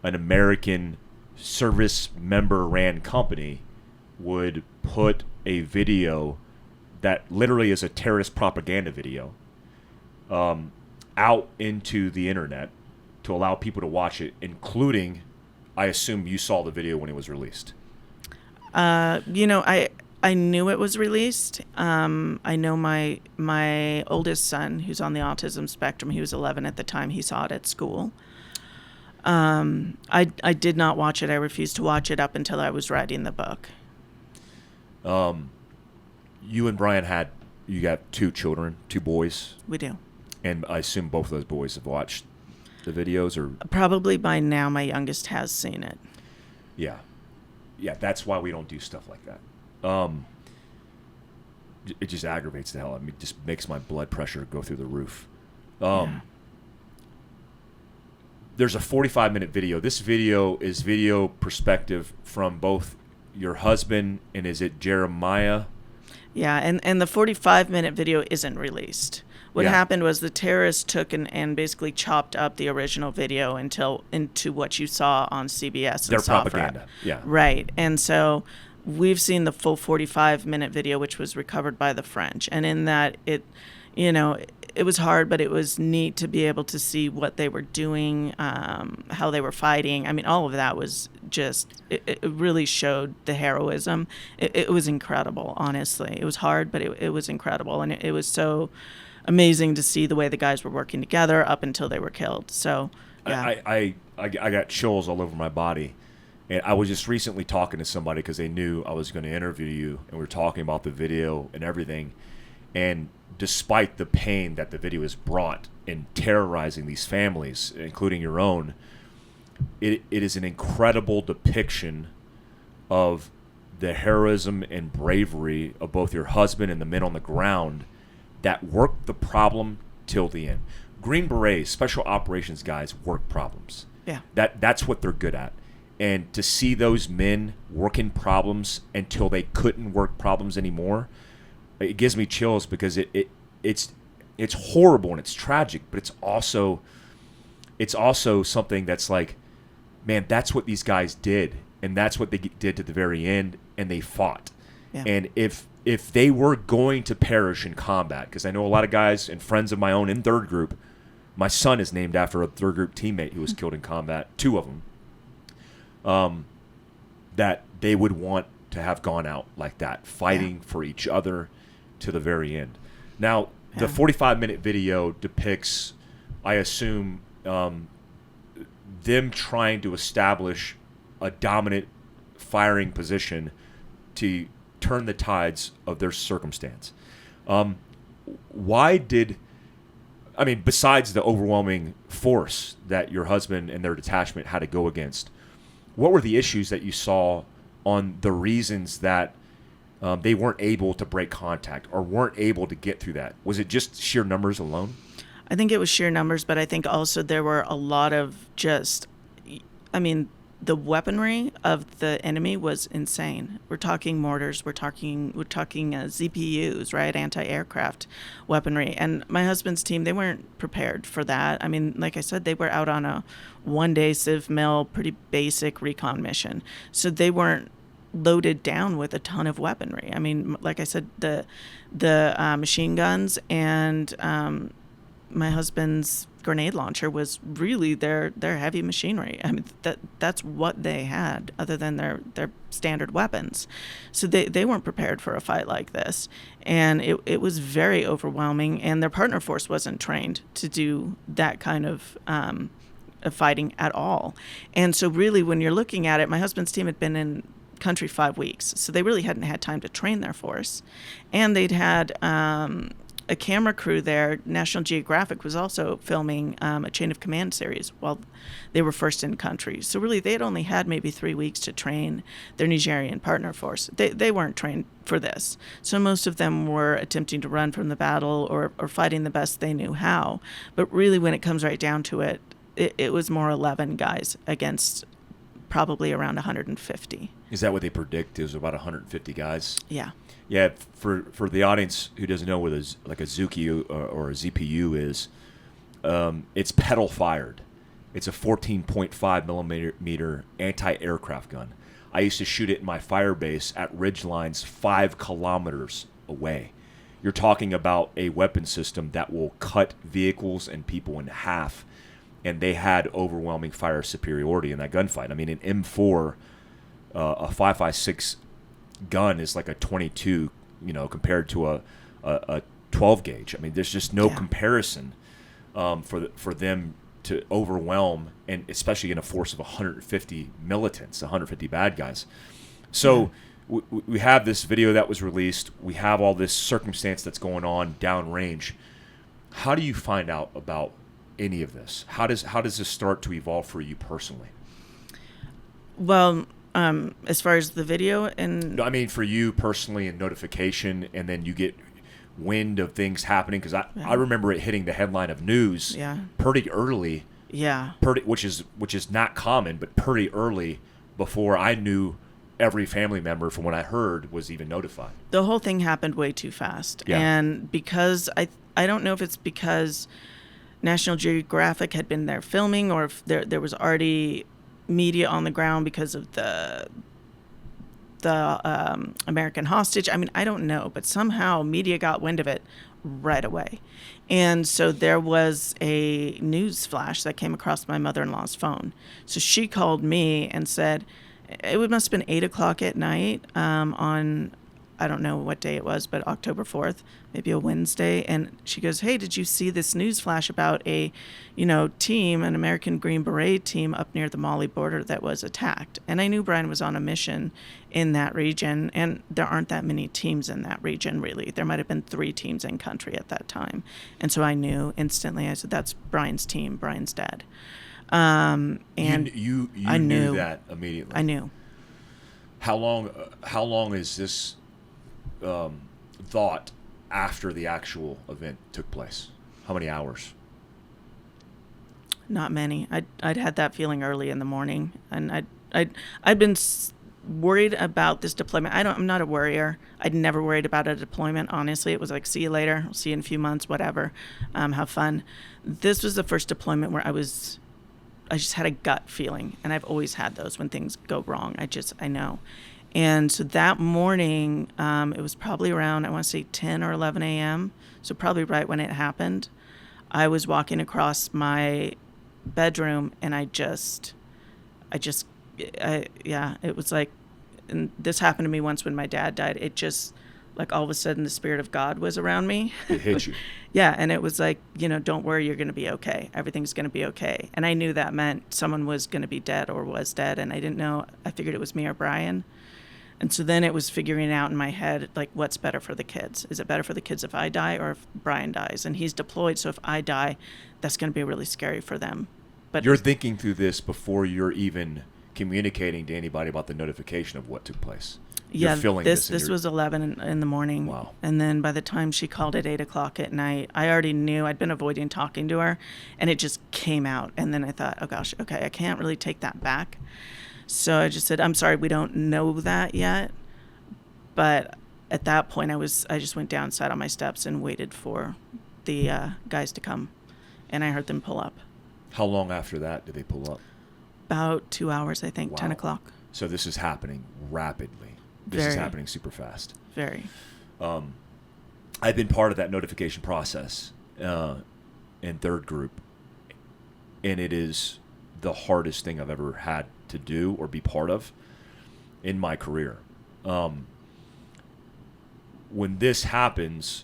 an American service member ran company would put a video that literally is a terrorist propaganda video out into the internet to allow people to watch it, including, I assume you saw the video when it was released. I knew it was released. I know my oldest son, who's on the autism spectrum, he was 11 at the time, he saw it at school. I did not watch it. I refused to watch it up until I was writing the book. You and Brian you got 2 children, 2 boys. We do. And I assume both of those boys have watched the videos, or probably by now my youngest has seen it. Yeah, that's why we don't do stuff like that. It just aggravates the hell out of me. It just makes my blood pressure go through the roof. There's a 45-minute video. This video is video perspective from both your husband and is it Jeremiah? Yeah, and the 45-minute video isn't released. What Yeah. happened was the terrorists took and basically chopped up the original video into what you saw on CBS and Their SOFRAP. propaganda. Yeah. Right. And so we've seen the full 45-minute video, which was recovered by the French. And in that, it was hard, but it was neat to be able to see what they were doing, how they were fighting. I mean, all of that was just, it really showed the heroism. It was incredible, honestly. It was hard, but it was incredible. And it was so amazing to see the way the guys were working together up until they were killed. So, yeah. I got chills all over my body. And I was just recently talking to somebody because they knew I was going to interview you, and we were talking about the video and everything. And despite the pain that the video has brought in terrorizing these families, including your own, it is an incredible depiction of the heroism and bravery of both your husband and the men on the ground that worked the problem till the end. Green Berets, special operations guys, work problems. Yeah. That's what they're good at. And to see those men working problems until they couldn't work problems anymore, it gives me chills because it's horrible and it's tragic, but it's also something that's like, man, that's what these guys did, and that's what they did to the very end, and they fought. Yeah. And if they were going to perish in combat, because I know a lot of guys and friends of my own in third group, my son is named after a third group teammate who was killed in combat, 2 of them. That they would want to have gone out like that, fighting for each other to the very end. Now, the 45-minute video depicts, I assume, them trying to establish a dominant firing position to turn the tides of their circumstance. Besides the overwhelming force that your husband and their detachment had to go against, what were the issues that you saw on the reasons that they weren't able to break contact or weren't able to get through that? Was it just sheer numbers alone? I think it was sheer numbers, but I think also there were a lot of the weaponry of the enemy was insane. We're talking mortars, we're talking ZPUs, right? Anti-aircraft weaponry. And my husband's team, they weren't prepared for that. I mean, like I said, they were out on a 1-day civ mil, pretty basic recon mission. So they weren't loaded down with a ton of weaponry. I mean, like I said, the machine guns and my husband's grenade launcher was really their heavy machinery. I mean, that's what they had other than their standard weapons. So they weren't prepared for a fight like this. And it was very overwhelming, and their partner force wasn't trained to do that kind of fighting at all. And so really when you're looking at it, my husband's team had been in country 5 weeks, so they really hadn't had time to train their force. And they'd had a camera crew there. National Geographic was also filming a chain of command series while they were first in country. So really they had only had maybe 3 weeks to train their Nigerian partner force. They weren't trained for this. So most of them were attempting to run from the battle or fighting the best they knew how. But really when it comes right down to it, it was more 11 guys against probably around 150. Is that what they predict? Is about 150 guys? Yeah. Yeah, for the audience who doesn't know what a Zuki or a ZPU is, it's pedal fired. It's a 14.5 millimeter anti-aircraft gun. I used to shoot it in my fire base at ridge lines 5 kilometers away. You're talking about a weapon system that will cut vehicles and people in half, and they had overwhelming fire superiority in that gunfight. I mean, an M4, a 5.56 gun is like a 22, compared to a 12 gauge. I mean, there's just no comparison for them to overwhelm, and especially in a force of 150 militants, 150 bad guys. So we have this video that was released. We have all this circumstance that's going on downrange. How do you find out about any of this? How does this start to evolve for you personally? Well, as far as the video and... No, I mean, for you personally and notification, and then you get wind of things happening, because I remember it hitting the headline of news pretty early. Yeah. Which is not common, but pretty early before I knew every family member from what I heard was even notified. The whole thing happened way too fast. Yeah. And because I don't know if it's because National Geographic had been there filming, or if there was already media on the ground because of the American hostage. I mean, I don't know, but somehow media got wind of it right away. And so there was a news flash that came across my mother-in-law's phone. So she called me and said, it must have been 8 o'clock at night on, I don't know what day it was, but October 4th, maybe a Wednesday. And she goes, hey, did you see this news flash about a, team, an American Green Beret team up near the Mali border that was attacked? And I knew Brian was on a mission in that region, and there aren't that many teams in that region, really. There might have been 3 teams in country at that time. And so I knew instantly. I said, that's Brian's team. Brian's dead. And you I knew that immediately. I knew. How long is this thought after the actual event took place? How many hours? Not many. I'd had that feeling early in the morning, and I'd been worried about this deployment. I'm not a worrier. I'd never worried about a deployment. Honestly, it was like, see you later. I'll see you in a few months. Whatever. Have fun. This was the first deployment where I just had a gut feeling, and I've always had those when things go wrong. I know. And so that morning, it was probably around, I want to say 10 or 11 a.m., so probably right when it happened. I was walking across my bedroom, and it was like, and this happened to me once when my dad died. It just, like, all of a sudden the Spirit of God was around me. It hit you. Yeah, and it was like, don't worry, you're going to be okay. Everything's going to be okay. And I knew that meant someone was going to be dead or was dead, and I didn't know. I figured it was me or Brian. And so then it was figuring out in my head, like, what's better for the kids? Is it better for the kids if I die or if Brian dies? And he's deployed, so if I die, that's going to be really scary for them. But you're thinking through this before you're even communicating to anybody about the notification of what took place. Yeah, you're feeling this was 11 in the morning. Wow. And then by the time she called at 8 o'clock at night, I already knew. I'd been avoiding talking to her, and it just came out. And then I thought, oh gosh, okay, I can't really take that back. So I just said, I'm sorry, we don't know that yet. But at that point, I just went down, sat on my steps, and waited for the guys to come. And I heard them pull up. How long after that did they pull up? About 2 hours, I think, Wow. 10 o'clock. So this is happening rapidly. This is happening super fast. Very. I've been part of that notification process in third group, and it is the hardest thing I've ever had to do or be part of in my career. When this happens,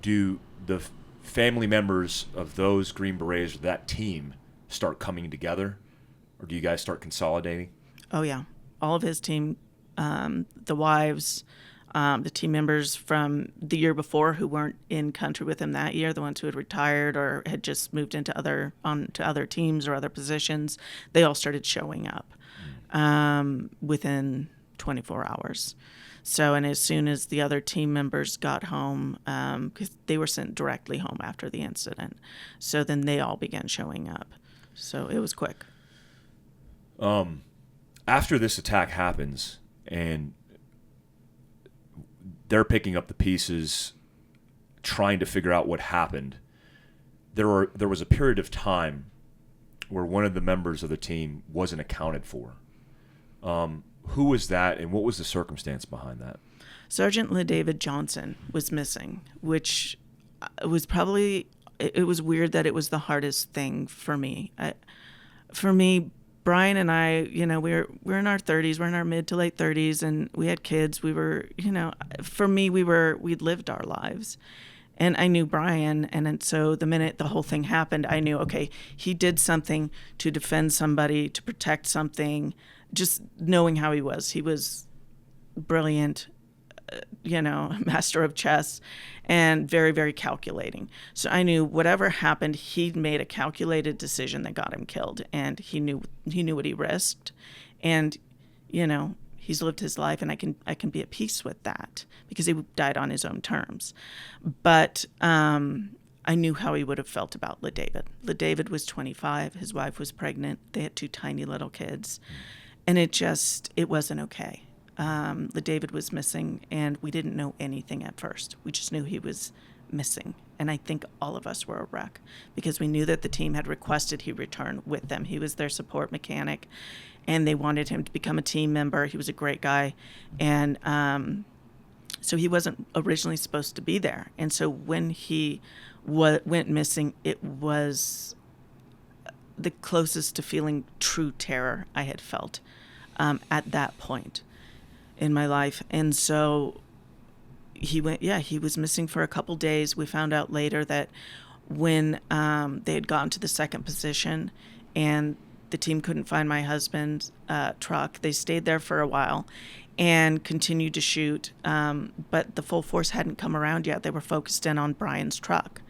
do the family members of those Green Berets, that team, start coming together, or do you guys start consolidating? Oh, yeah. All of his team, the wives, the team members from the year before who weren't in country with him that year, the ones who had retired or had just moved into other teams or other positions, they all started showing up within 24 hours. So, and as soon as the other team members got home, because they were sent directly home after the incident, so then they all began showing up. So it was quick. After this attack happens and they're picking up the pieces, trying to figure out what happened, there was a period of time where one of the members of the team wasn't accounted for. Who was that, and what was the circumstance behind that? Sergeant LaDavid Johnson was missing, which was probably, it was weird that it was the hardest thing for me. For me, Brian and I, we're in our 30s, we're in our mid to late 30s, and we had kids. We were, for me, we'd lived our lives. And I knew Brian, and so the minute the whole thing happened, I knew, okay, he did something to defend somebody, to protect something, just knowing how he was brilliant, master of chess, and very, very calculating. So I knew whatever happened, he'd made a calculated decision that got him killed, and he knew what he risked, and he's lived his life, and I can be at peace with that because he died on his own terms. But I knew how he would have felt about LaDavid. LaDavid was 25. His wife was pregnant. They had 2 tiny little kids, and it wasn't okay. LaDavid was missing, and we didn't know anything at first. We just knew he was missing. And I think all of us were a wreck because we knew that the team had requested he return with them. He was their support mechanic, and they wanted him to become a team member. He was a great guy. And so he wasn't originally supposed to be there. And so when he went missing, it was the closest to feeling true terror I had felt at that point in my life. And so he was missing for a couple days. We found out later that when they had gotten to the second position and the team couldn't find my husband's truck, they stayed there for a while and continued to shoot. But the full force hadn't come around yet. They were focused in on Brian's truck.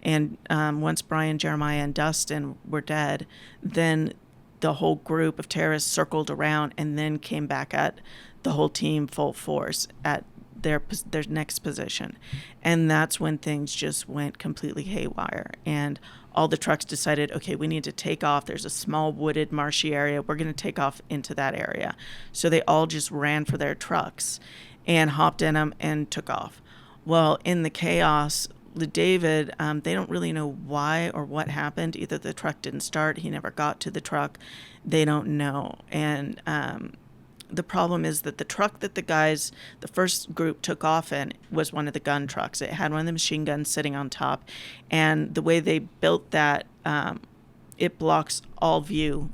And once Brian, Jeremiah, and Dustin were dead, then the whole group of terrorists circled around and then came back at the whole team full force at their next position. And that's when things just went completely haywire. And all the trucks decided, okay, we need to take off. There's a small wooded marshy area. We're going to take off into that area. So they all just ran for their trucks and hopped in them and took off. Well, in the chaos, David, they don't really know why or what happened. Either the truck didn't start, he never got to the truck. They don't know. And the problem is that the truck that the first group took off in was one of the gun trucks. It had one of the machine guns sitting on top. And the way they built that, it blocks all view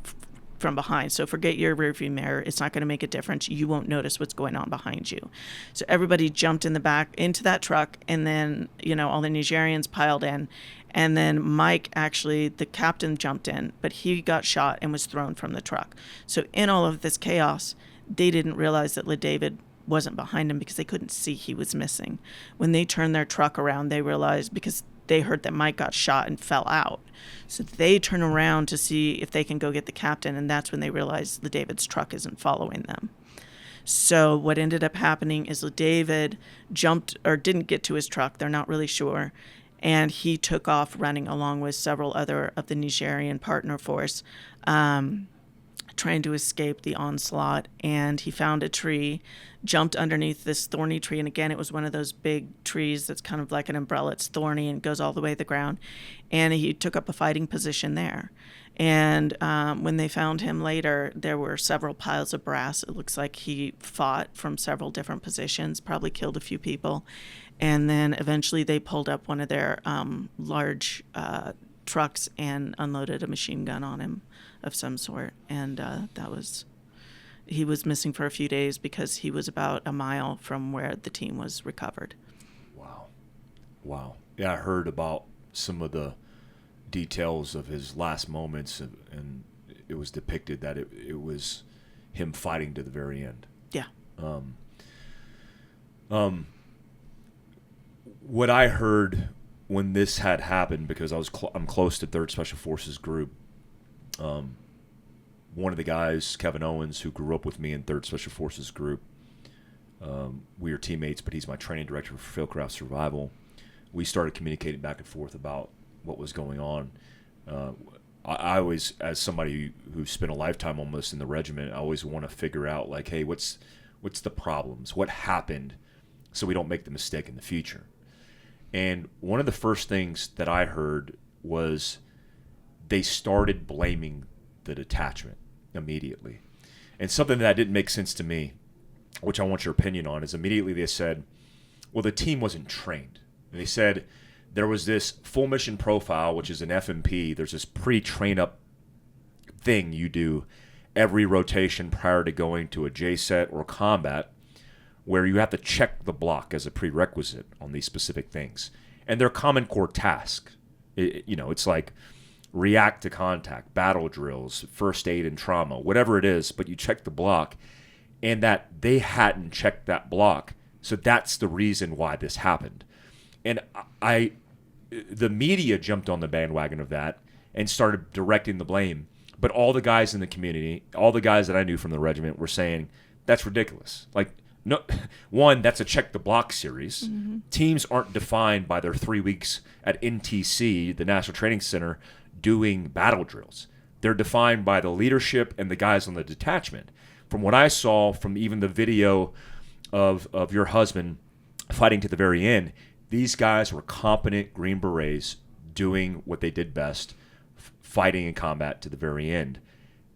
from behind. So forget your rearview mirror. It's not going to make a difference. You won't notice what's going on behind you. So everybody jumped in the back into that truck, and then, all the Nigerians piled in. And then Mike, actually, the captain, jumped in, but he got shot and was thrown from the truck. So in all of this chaos, they didn't realize that LaDavid wasn't behind him because they couldn't see he was missing. When they turned their truck around, they realized, because they heard that Mike got shot and fell out. So they turn around to see if they can go get the captain, and that's when they realized LaDavid's truck isn't following them. So what ended up happening is LaDavid jumped, or didn't get to his truck, they're not really sure, and he took off running along with several other of the Nigerian partner force, trying to escape the onslaught. And he found a tree, jumped underneath this thorny tree, and again, it was one of those big trees that's kind of like an umbrella. It's thorny and goes all the way to the ground, and he took up a fighting position there. And when they found him later, there were several piles of brass. It looks like he fought from several different positions, probably killed a few people, and then eventually they pulled up one of their large trucks and unloaded a machine gun on him of some sort. And he was missing for a few days because he was about a mile from where the team was recovered. Wow. Yeah, I heard about some of the details of his last moments, and it was depicted that it was him fighting to the very end. Yeah. What I heard when this had happened, because I'm close to 3rd Special Forces Group, one of the guys, Kevin Owens, who grew up with me in 3rd Special Forces Group, we were teammates, but he's my training director for Fieldcraft Survival. We started communicating back and forth about what was going on. I always, as somebody who spent a lifetime almost in the regiment, I always want to figure out, like, hey, what's the problems? What happened so we don't make the mistake in the future? And one of the first things that I heard was they started blaming the detachment immediately. And something that didn't make sense to me, which I want your opinion on, is immediately they said, well, the team wasn't trained. And they said there was this full mission profile, which is an FMP. There's this pre-train up thing you do every rotation prior to going to a JSET or combat, where you have to check the block as a prerequisite on these specific things. And they're Common Core tasks. It's like react to contact, battle drills, first aid and trauma, whatever it is, but you check the block, and that they hadn't checked that block. So that's the reason why this happened. And the media jumped on the bandwagon of that and started directing the blame. But all the guys in the community, all the guys that I knew from the regiment were saying, that's ridiculous. Like, no, one, that's a check the block series. Mm-hmm. Teams aren't defined by their 3 weeks at NTC, the National Training Center, doing battle drills. They're defined by the leadership and the guys on the detachment. From what I saw from even the video of your husband fighting to the very end, these guys were competent Green Berets doing what they did best, fighting in combat to the very end.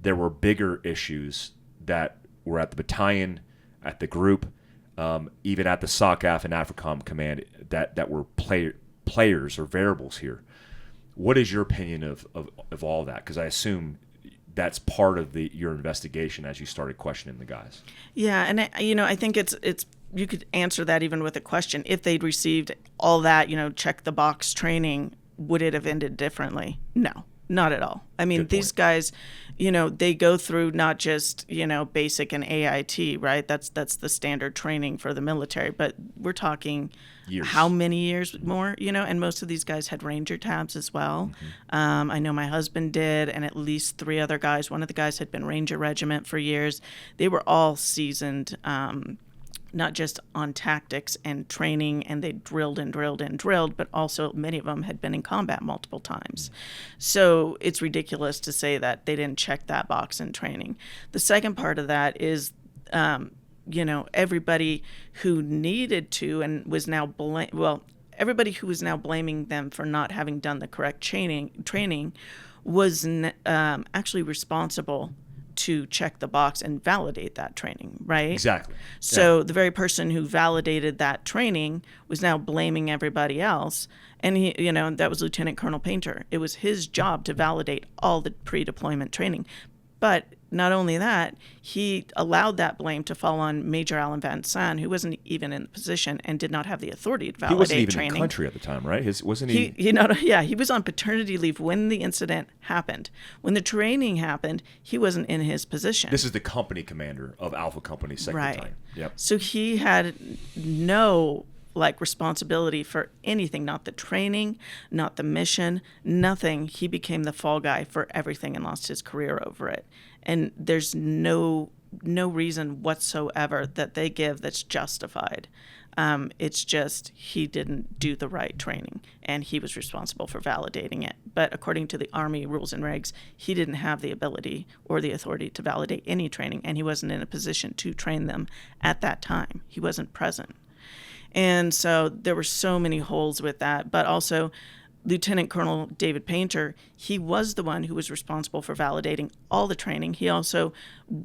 There were bigger issues that were at the battalion, at the group, even at the SOCAF and AFRICOM command that were players or variables here. What is your opinion of all that? Because I assume that's part of your investigation as you started questioning the guys. Yeah, and I think it's you could answer that even with a question. If they'd received all that, check the box training, would it have ended differently? No, not at all. I mean, these guys, they go through not just, basic and AIT, right? That's the standard training for the military, but we're talking years. How many years more, and most of these guys had Ranger tabs as well. Mm-hmm. I know my husband did, and at least 3 other guys. One of the guys had been Ranger Regiment for years. They were all seasoned, not just on tactics and training, and they drilled and drilled and drilled, but also many of them had been in combat multiple times. So it's ridiculous to say that they didn't check that box in training. The second part of that is, everybody who needed to and was now everybody who was now blaming them for not having done the correct training was actually responsible to check the box and validate that training, right? Exactly. So the very person who validated that training was now blaming everybody else. And he, that was Lieutenant Colonel Painter. It was his job to validate all the pre-deployment training. But not only that, he allowed that blame to fall on Major Alan Van Zandt, who wasn't even in the position and did not have the authority to validate training. He wasn't even in the country at the time, right? Wasn't he? He was on paternity leave when the incident happened. When the training happened, he wasn't in his position. This is the company commander of Alpha Company, 2nd Battalion. Yep. So he had no responsibility for anything, not the training, not the mission, nothing. He became the fall guy for everything and lost his career over it. And there's no reason whatsoever that they give that's justified. It's just he didn't do the right training, and he was responsible for validating it. But according to the Army rules and regs, he didn't have the ability or the authority to validate any training, and he wasn't in a position to train them at that time. He wasn't present. And so there were so many holes with that, but also Lieutenant Colonel David Painter, he was the one who was responsible for validating all the training. He also,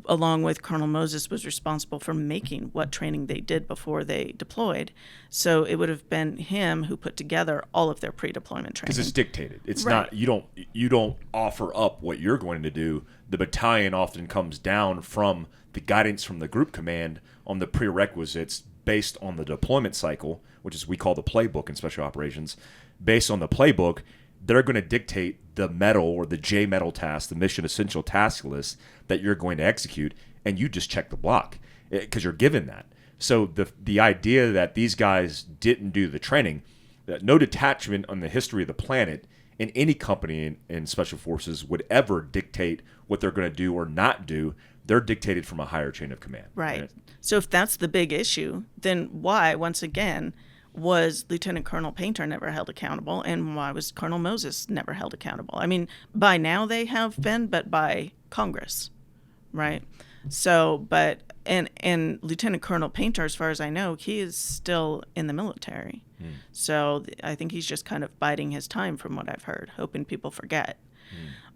along with Colonel Moses, was responsible for making what training they did before they deployed. So it would have been him who put together all of their pre-deployment training. Because it's dictated. It's right. not, you don't offer up what you're going to do. The battalion often comes down from the guidance from the group command on the prerequisites based on the deployment cycle, which is we call the playbook in special operations. Based on the playbook, they're going to dictate the medal or the J medal task, the mission essential task list that you're going to execute, and you just check the block because you're given that. So the idea that these guys didn't do the training, that no detachment on the history of the planet in any company in special forces would ever dictate what they're going to do or not do. They're dictated from a higher chain of command. Right. So if that's the big issue, then why, once again, was Lieutenant Colonel Painter never held accountable, and why was Colonel Moses never held accountable? I mean, by now they have been, but by Congress, right? So, but, and Lieutenant Colonel Painter, as far as I know, he is still in the military. So I think he's just kind of biding his time from what I've heard, hoping people forget.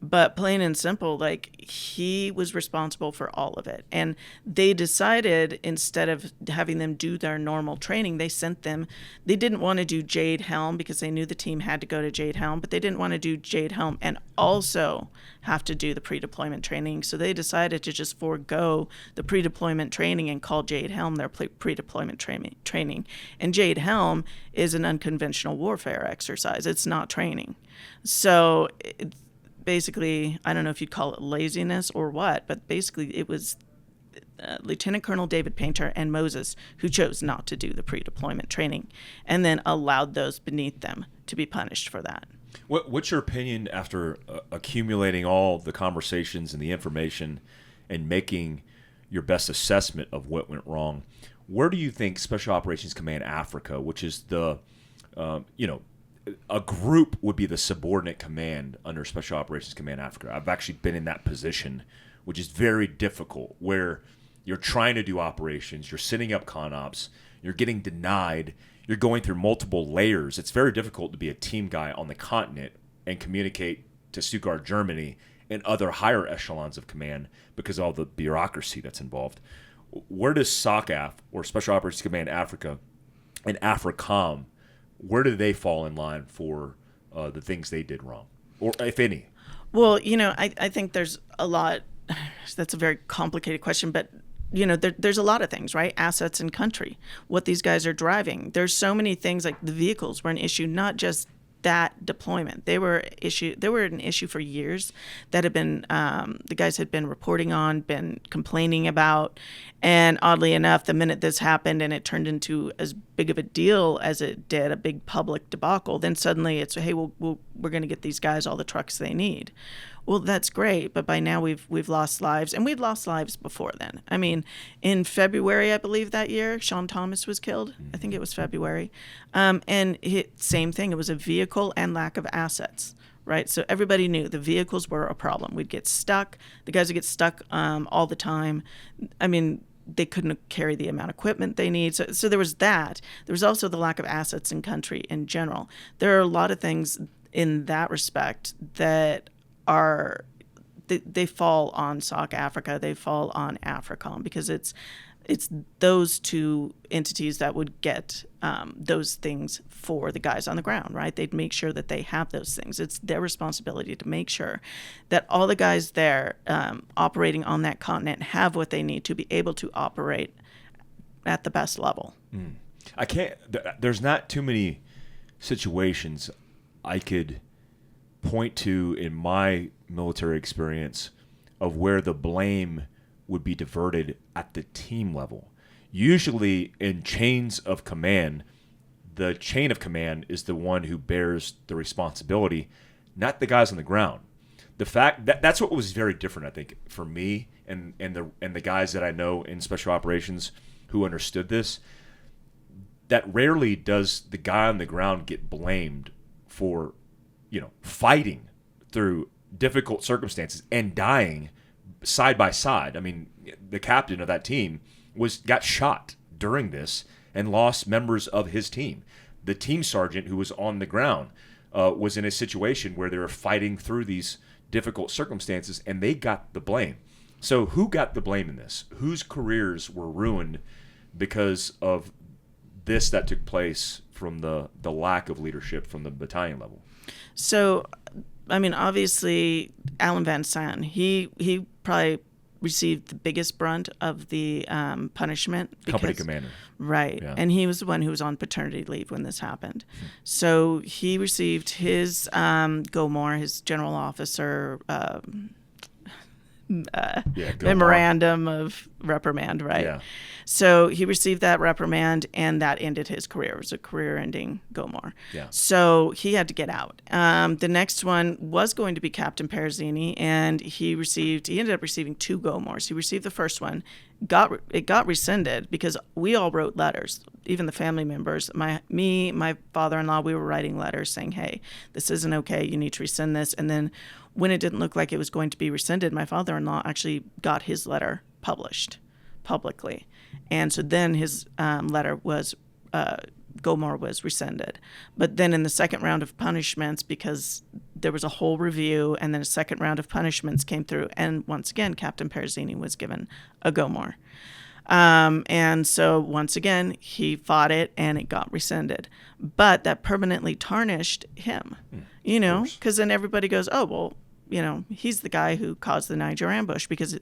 But plain and simple, he was responsible for all of it. And they decided, instead of having them do their normal training, they didn't want to do Jade Helm because they knew the team had to go to Jade Helm, but they didn't want to do Jade Helm and also have to do the pre-deployment training. So they decided to just forego the pre-deployment training and call Jade Helm their pre-deployment training. And Jade Helm is an unconventional warfare exercise. It's not training. So basically, I don't know if you'd call it laziness or what, but basically it was Lieutenant Colonel David Painter and Moses who chose not to do the pre-deployment training and then allowed those beneath them to be punished for that. What's your opinion after accumulating all the conversations and the information and making your best assessment of what went wrong? Where do you think Special Operations Command Africa, which is the, a group would be the subordinate command under Special Operations Command Africa. I've actually been in that position, which is very difficult, where You're trying to do operations. You're setting up con ops. You're getting denied. You're going through multiple layers. It's very difficult to be a team guy on the continent and communicate to Stuttgart, Germany, and other higher echelons of command because of all the bureaucracy that's involved. Where does SOCAF, or Special Operations Command Africa, and AFRICOM, where do they fall in line for the things they did wrong, or if any? Well, I think there's a lot. That's a very complicated question, but there's a lot of things, right? Assets and country, what these guys are driving. There's so many things, like the vehicles were an issue, not just that deployment. They were an issue for years that had been the guys had been reporting on, been complaining about, and oddly enough, the minute this happened and it turned into as big of a deal as it did, a big public debacle, then suddenly it's, hey, we're going to get these guys all the trucks they need. Well, that's great, but by now we've lost lives, and we'd lost lives before then. I mean, in February, I believe that year, Sean Thomas was killed. I think it was February, and same thing. It was a vehicle and lack of assets, right? So everybody knew the vehicles were a problem. We'd get stuck. The guys would get stuck all the time. I mean, they couldn't carry the amount of equipment they need. So there was that. There was also the lack of assets in country in general. There are a lot of things in that respect that they fall on SOC Africa, they fall on AFRICOM, because it's those two entities that would get those things for the guys on the ground, right? They'd make sure that they have those things. It's their responsibility to make sure that all the guys there operating on that continent have what they need to be able to operate at the best level. There's not too many situations I could point to in my military experience of where the blame would be diverted at the team level. Usually in chains of command, the chain of command is the one who bears the responsibility, not the guys on the ground. The fact that's what was very different, I think, for me and the guys that I know in special operations who understood this, that rarely does the guy on the ground get blamed for fighting through difficult circumstances and dying side by side. I mean, the captain of that team got shot during this and lost members of his team. The team sergeant who was on the ground was in a situation where they were fighting through these difficult circumstances, and they got the blame. So who got the blame in this? Whose careers were ruined because of this that took place from the lack of leadership from the battalion level? So, I mean, obviously, Alan Van Sant, he probably received the biggest brunt of the punishment. Company commander. Right. Yeah. And he was the one who was on paternity leave when this happened. So he received his GOMOR, his general officer memorandum of reprimand, right? Yeah. So he received that reprimand, and that ended his career. It was a career-ending GOMOR. Yeah. So he had to get out. The next one was going to be Captain Perezzini, and he ended up receiving 2 GOMORs. He received the first one. It got rescinded because we all wrote letters, even the family members. My father-in-law, we were writing letters saying, hey, this isn't okay. You need to rescind this. And then when it didn't look like it was going to be rescinded, my father-in-law actually got his letter published publicly. And so then his letter was, GOMOR was rescinded. But then in the second round of punishments, because there was a whole review and then a second round of punishments came through, and once again, Captain Perezzini was given a GOMOR. And so once again, he fought it and it got rescinded. But that permanently tarnished him, because then everybody goes, oh, well, he's the guy who caused the Niger ambush, because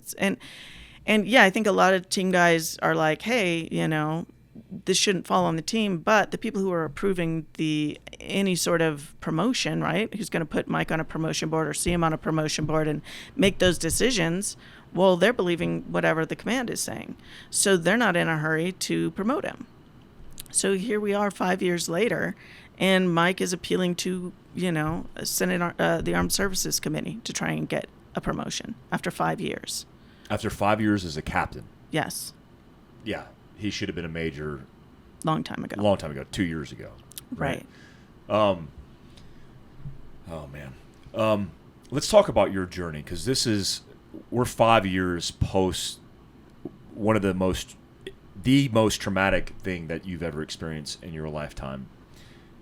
and yeah, I think a lot of team guys are like, hey, this shouldn't fall on the team, but the people who are approving any sort of promotion, right, who's going to put Mike on a promotion board or see him on a promotion board and make those decisions, well, they're believing whatever the command is saying. So they're not in a hurry to promote him. So here we are 5 years later, and Mike is appealing to, Senate, the Armed Services Committee to try and get a promotion after 5 years. After 5 years as a captain? Yes. Yeah. He should have been a major. Long time ago. 2 years ago. Right. Oh, man. Let's talk about your journey, because we're 5 years post one of the most traumatic thing that you've ever experienced in your lifetime,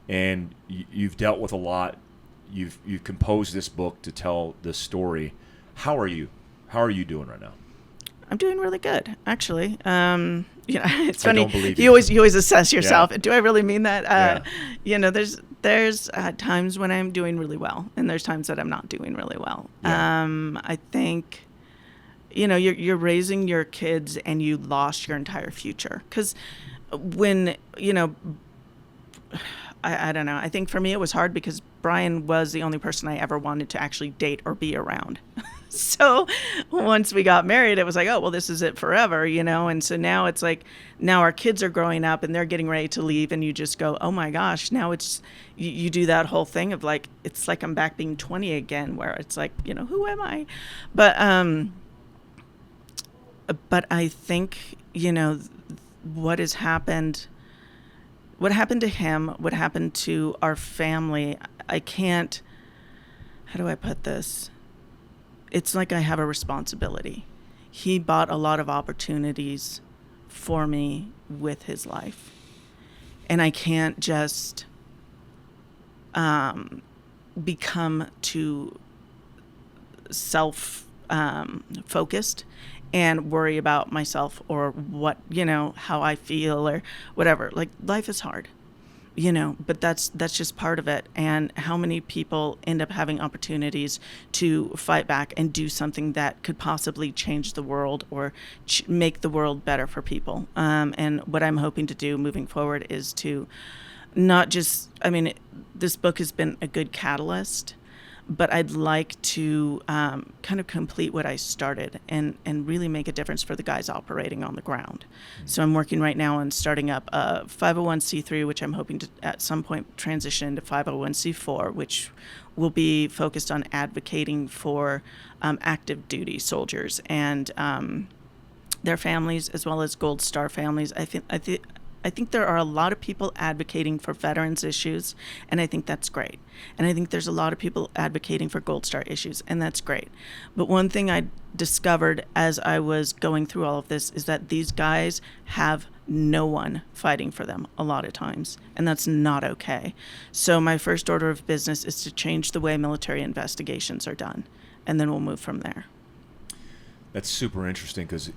and you've dealt with a lot. You've composed this book to tell this story. How are you? How are you doing right now? I'm doing really good, actually. It's funny. I don't believe you always assess yourself. Yeah. Do I really mean that? Yeah. There's times when I'm doing really well, and there's times that I'm not doing really well. Yeah. I think, you're raising your kids and you lost your entire future. Because when, I don't know. I think for me it was hard because Brian was the only person I ever wanted to actually date or be around. So once we got married, it was like, oh, well, this is it forever, And so now it's like, now our kids are growing up and they're getting ready to leave, and you just go, oh my gosh, now it's, you do that whole thing of like, it's like I'm back being 20 again, where it's like, who am I? But I think, what happened to him, what happened to our family, how do I put this? It's like I have a responsibility. He bought a lot of opportunities for me with his life. And I can't just become too self-focused and worry about myself or what, how I feel or whatever. Like, life is hard. But that's just part of it. And how many people end up having opportunities to fight back and do something that could possibly change the world or make the world better for people. And what I'm hoping to do moving forward is to not just, this book has been a good catalyst, but I'd like to kind of complete what I started and really make a difference for the guys operating on the ground. Mm-hmm. So I'm working right now on starting up a 501c3, which I'm hoping to at some point transition into 501c4, which will be focused on advocating for active duty soldiers and their families, as well as Gold Star families. I think there are a lot of people advocating for veterans issues, and I think that's great. And I think there's a lot of people advocating for Gold Star issues, and that's great. But one thing I discovered as I was going through all of this is that these guys have no one fighting for them a lot of times, and that's not okay. So my first order of business is to change the way military investigations are done, and then we'll move from there. That's super interesting because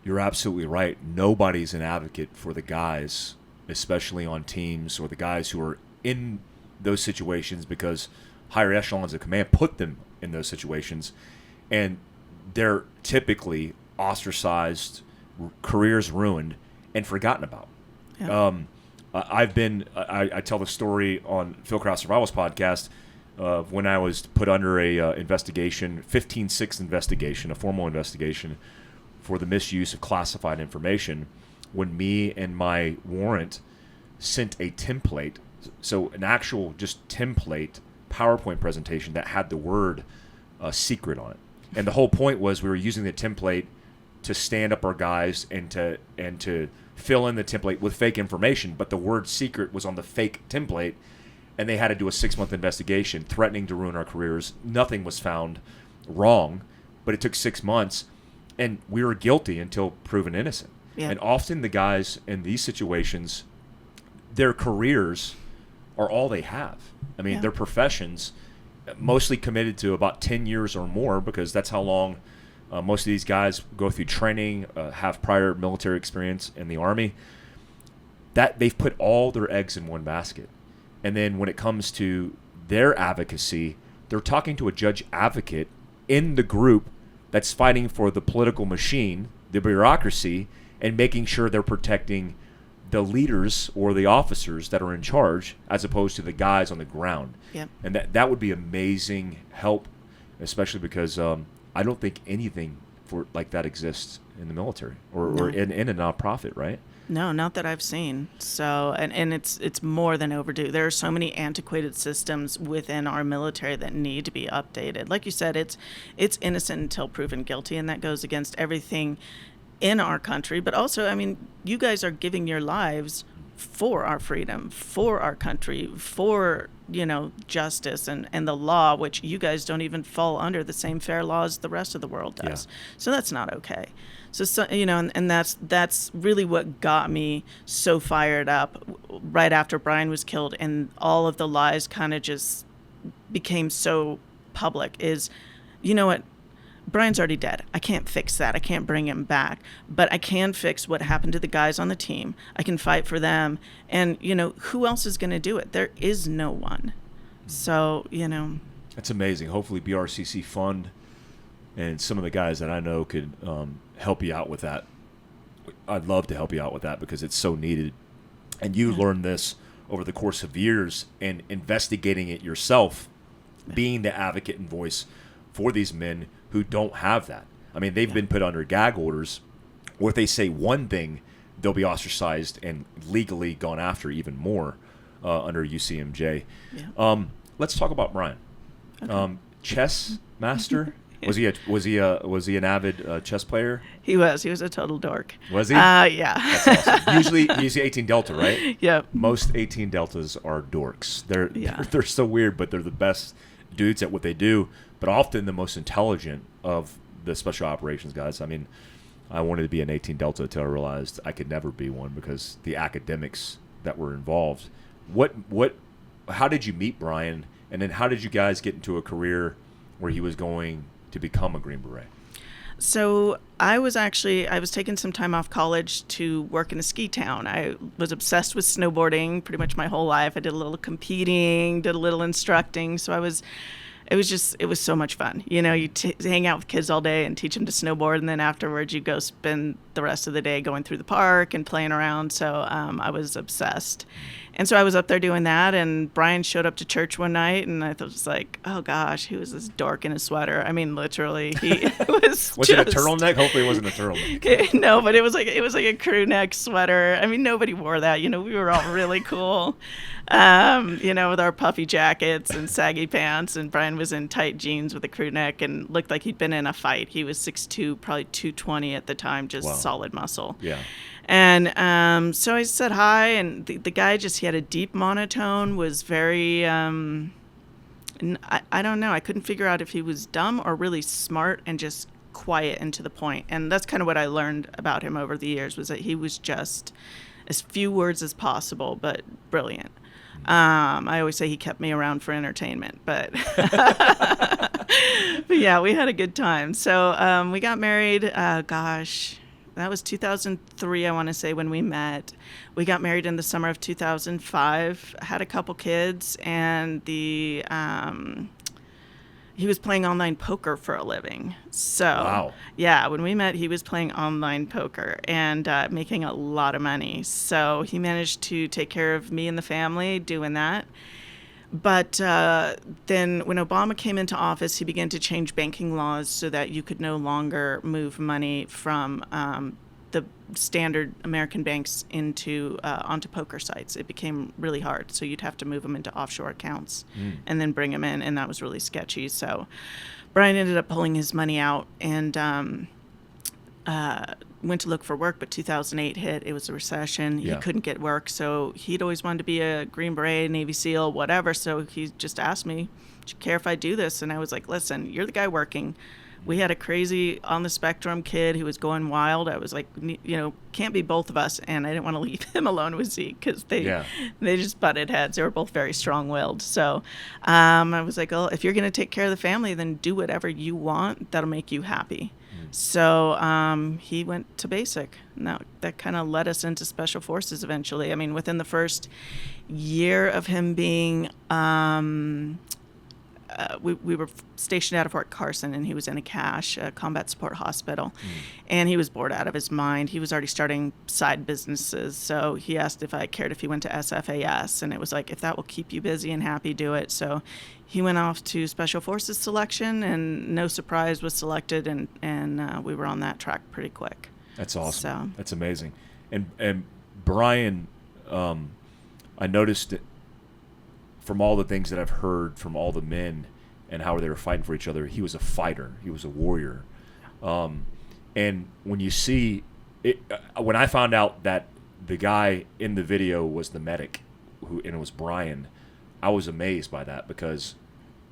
you're absolutely right. Nobody's an advocate for the guys, especially on teams, or the guys who are in those situations because higher echelons of command put them in those situations. And they're typically ostracized, careers ruined, and forgotten about. Yeah. I tell the story on Phil Krause Survival's podcast of when I was put under a investigation, 15-6 investigation, a formal investigation, for the misuse of classified information, when me and my warrant sent a template, so an actual just template PowerPoint presentation that had the word secret on it. And the whole point was we were using the template to stand up our guys and to fill in the template with fake information, but the word secret was on the fake template, and they had to do a 6-month investigation threatening to ruin our careers. Nothing was found wrong, but it took 6 months. And we were guilty until proven innocent. Yeah. And often the guys in these situations, their careers are all they have. Their professions, mostly committed to about 10 years or more, because that's how long most of these guys go through training, have prior military experience in the Army. That they've put all their eggs in one basket. And then when it comes to their advocacy, they're talking to a judge advocate in the group that's fighting for the political machine, the bureaucracy, and making sure they're protecting the leaders or the officers that are in charge, as opposed to the guys on the ground. Yep. And that would be amazing help, especially because I don't think anything like that exists in the military or in a nonprofit, right? No, not that I've seen. So, and it's more than overdue. There are so many antiquated systems within our military that need to be updated. Like you said, it's innocent until proven guilty, and that goes against everything in our country. But also, you guys are giving your lives for our freedom, for our country, for, justice and the law, which you guys don't even fall under the same fair laws the rest of the world does. Yeah. So that's not okay. So you know, and that's really what got me so fired up right after Brian was killed, and all of the lies kind of just became so public. Is, you know what? Brian's already dead. I can't fix that. I can't bring him back. But I can fix what happened to the guys on the team. I can fight for them. And, you know, who else is going to do it? There is no one. So, you know. That's amazing. Hopefully BRCC Fund and some of the guys that I know could help you out with that. I'd love to help you out with that because it's so needed. And you learned this over the course of years and investigating it yourself, being the advocate and voice for these men who don't have that. I mean, they've been put under gag orders, or if they say one thing, they'll be ostracized and legally gone after even more under UCMJ. Yeah. Let's talk about Brian. Okay. Chess master. Was he an avid chess player? He was a total dork. Was he? Yeah. That's awesome. Usually 18 Delta, right? Yep. Most 18 Deltas are dorks. They're so weird, but they're the best dudes at what they do, but often the most intelligent of the special operations guys. I mean, I wanted to be an 18 Delta until I realized I could never be one because the academics that were involved. How did you meet Brian, and then how did you guys get into a career where he was going to become a Green Beret? So I was taking some time off college to work in a ski town. I was obsessed with snowboarding pretty much my whole life. I did a little competing, did a little instructing. So it was so much fun. You know, you hang out with kids all day and teach them to snowboard, and then afterwards you go spend the rest of the day going through the park and playing around. So I was obsessed. And so I was up there doing that, and Brian showed up to church one night, and I was like, oh gosh, who is this dork in a sweater? I mean, literally, he was Was it a turtleneck? Hopefully it wasn't a turtleneck. No, but it was like a crew neck sweater. I mean, nobody wore that. You know, we were all really cool, you know, with our puffy jackets and saggy pants, and Brian was in tight jeans with a crew neck and looked like he'd been in a fight. He was 6'2", probably 220 at the time, just solid muscle. Yeah. And so I said hi, and the guy he had a deep monotone, was very, I don't know, I couldn't figure out if he was dumb or really smart and just quiet and to the point. And that's kind of what I learned about him over the years, was that he was just as few words as possible, but brilliant. I always say he kept me around for entertainment, but but yeah, we had a good time. So we got married, that was 2003, I want to say, when we met. We got married in the summer of 2005, had a couple kids, and he was playing online poker for a living. So, wow. Yeah, when we met, he was playing online poker and making a lot of money. So he managed to take care of me and the family doing that. But then when Obama came into office, he began to change banking laws so that you could no longer move money from the standard American banks onto poker sites. It became really hard. So you'd have to move them into offshore accounts and then bring them in, and that was really sketchy. So Brian ended up pulling his money out and went to look for work, but 2008 hit. It was a recession. Yeah. He couldn't get work, so he'd always wanted to be a Green Beret, Navy SEAL, whatever. So he just asked me, "Do you care if I do this?" And I was like, "Listen, you're the guy working." We had a crazy on the spectrum kid who was going wild. I was like, you know, can't be both of us, and I didn't want to leave him alone with Zeke because they just butted heads. They were both very strong-willed. So I was like, "Oh, if you're going to take care of the family, then do whatever you want that'll make you happy." So he went to basic. Now that kind of led us into special forces eventually. I mean, within the first year of him being, we were stationed out of Fort Carson, and he was in a CASH, a combat support hospital, and he was bored out of his mind. He was already starting side businesses, so he asked if I cared if he went to SFAS, and it was like, if that will keep you busy and happy, do it. So he went off to Special Forces selection, and no surprise, was selected, and we were on that track pretty quick. That's awesome. So. That's amazing. And Brian, I noticed that from all the things that I've heard from all the men and how they were fighting for each other, he was a fighter. He was a warrior. And when you see it, when I found out that the guy in the video was the medic, and it was Brian, I was amazed by that, because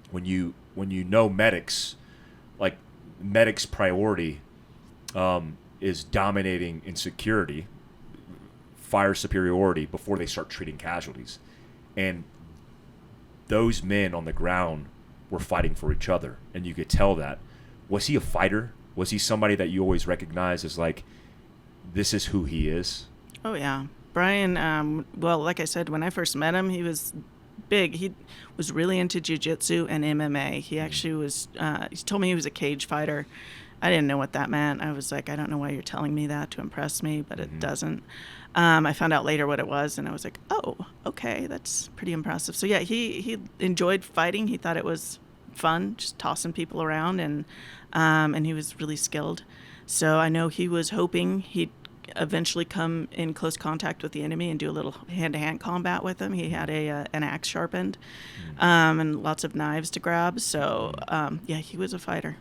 when you know medics, like medics' priority is dominating in security, fire superiority before they start treating casualties. And those men on the ground were fighting for each other, and you could tell that. Was he a fighter? Was he somebody that you always recognize as like, this is who he is? Oh, yeah. Brian, well, like I said, when I first met him, he was big. He was really into jiu-jitsu and MMA. He actually was, he told me he was a cage fighter. I didn't know what that meant. I was like, I don't know why you're telling me that to impress me, but it doesn't. I found out later what it was, and I was like, oh, okay, that's pretty impressive. So, yeah, he enjoyed fighting. He thought it was fun, just tossing people around, and he was really skilled. So I know he was hoping he'd eventually come in close contact with the enemy and do a little hand-to-hand combat with them. He had an axe sharpened and lots of knives to grab. So, yeah, he was a fighter.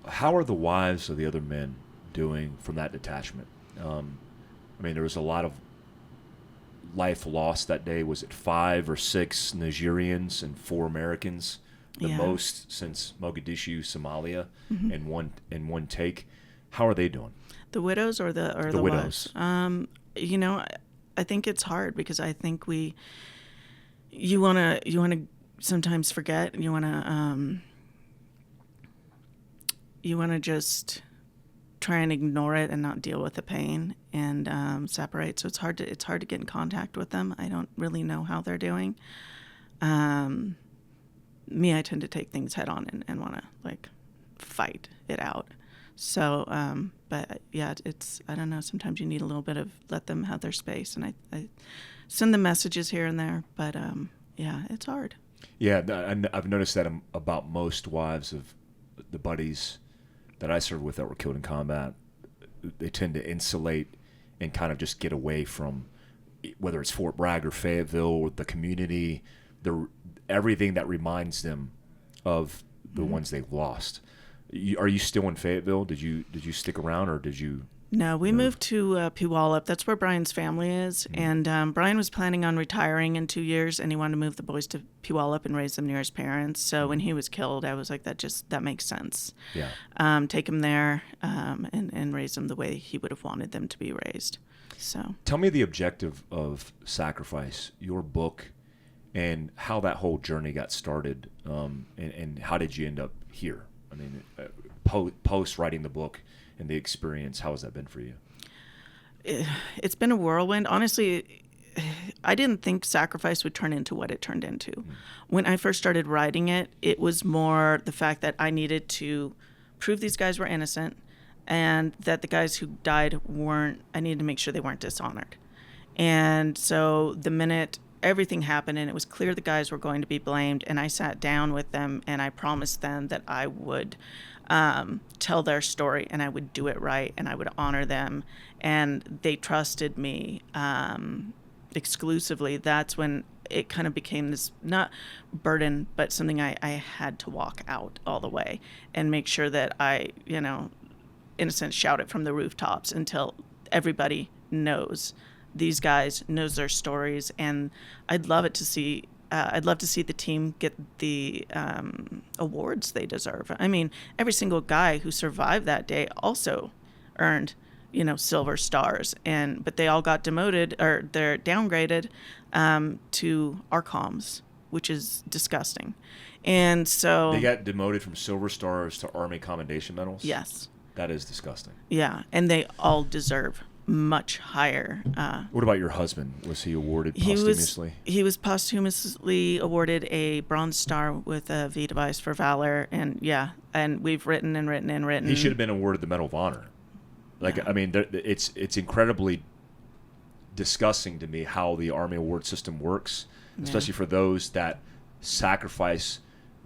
How are the wives of the other men doing from that detachment? I mean, there was a lot of life lost that day. Was it 5 or 6 Nigerians and 4 Americans? The most since Mogadishu, Somalia, in one take. How are they doing? The widows or the widows? Wives? You know, I think it's hard because I think you wanna sometimes forget. You wanna just try and ignore it and not deal with the pain and separate. So it's hard to get in contact with them. I don't really know how they're doing. Me, I tend to take things head on and want to like fight it out. So, but yeah, I don't know. Sometimes you need a little bit of let them have their space, and I send them messages here and there. But yeah, it's hard. Yeah, I've noticed that about most wives of the buddies that I served with that were killed in combat. They tend to insulate and kind of just get away from whether it's Fort Bragg or Fayetteville or the community, everything that reminds them of the ones they've lost. Are you still in Fayetteville? Did you stick around, or did you? No, we moved to Puyallup. That's where Brian's family is. And Brian was planning on retiring in 2 years, and he wanted to move the boys to Puyallup and raise them near his parents. So when he was killed, I was like, that makes sense. Yeah. Take them there and raise them the way he would have wanted them to be raised. So tell me the objective of Sacrifice, your book, and how that whole journey got started, and how did you end up here? I mean, post writing the book and the experience, how has that been for you? It's been a whirlwind. Honestly, I didn't think Sacrifice would turn into what it turned into. When I first started writing it, it was more the fact that I needed to prove these guys were innocent and that the guys who died I needed to make sure they weren't dishonored. And so the minute everything happened and it was clear the guys were going to be blamed, and I sat down with them and I promised them that I would tell their story and I would do it right and I would honor them, and they trusted me exclusively. That's when it kind of became this, not burden, but something I had to walk out all the way and make sure that I, in a sense, shout it from the rooftops until everybody knows. These guys knows their stories, and I'd love to see the team get the awards they deserve. I mean, every single guy who survived that day also earned, silver stars, but they all got demoted, or they're downgraded to ARCOMs, which is disgusting. And so they got demoted from silver stars to Army Commendation medals. Yes, that is disgusting. Yeah, and they all deserve much higher. What about your husband? Was he awarded posthumously? He was posthumously awarded a Bronze Star with a V device for valor, and we've written and written and written. He should have been awarded the Medal of Honor. I mean, it's incredibly disgusting to me how the Army award system works, especially for those that sacrifice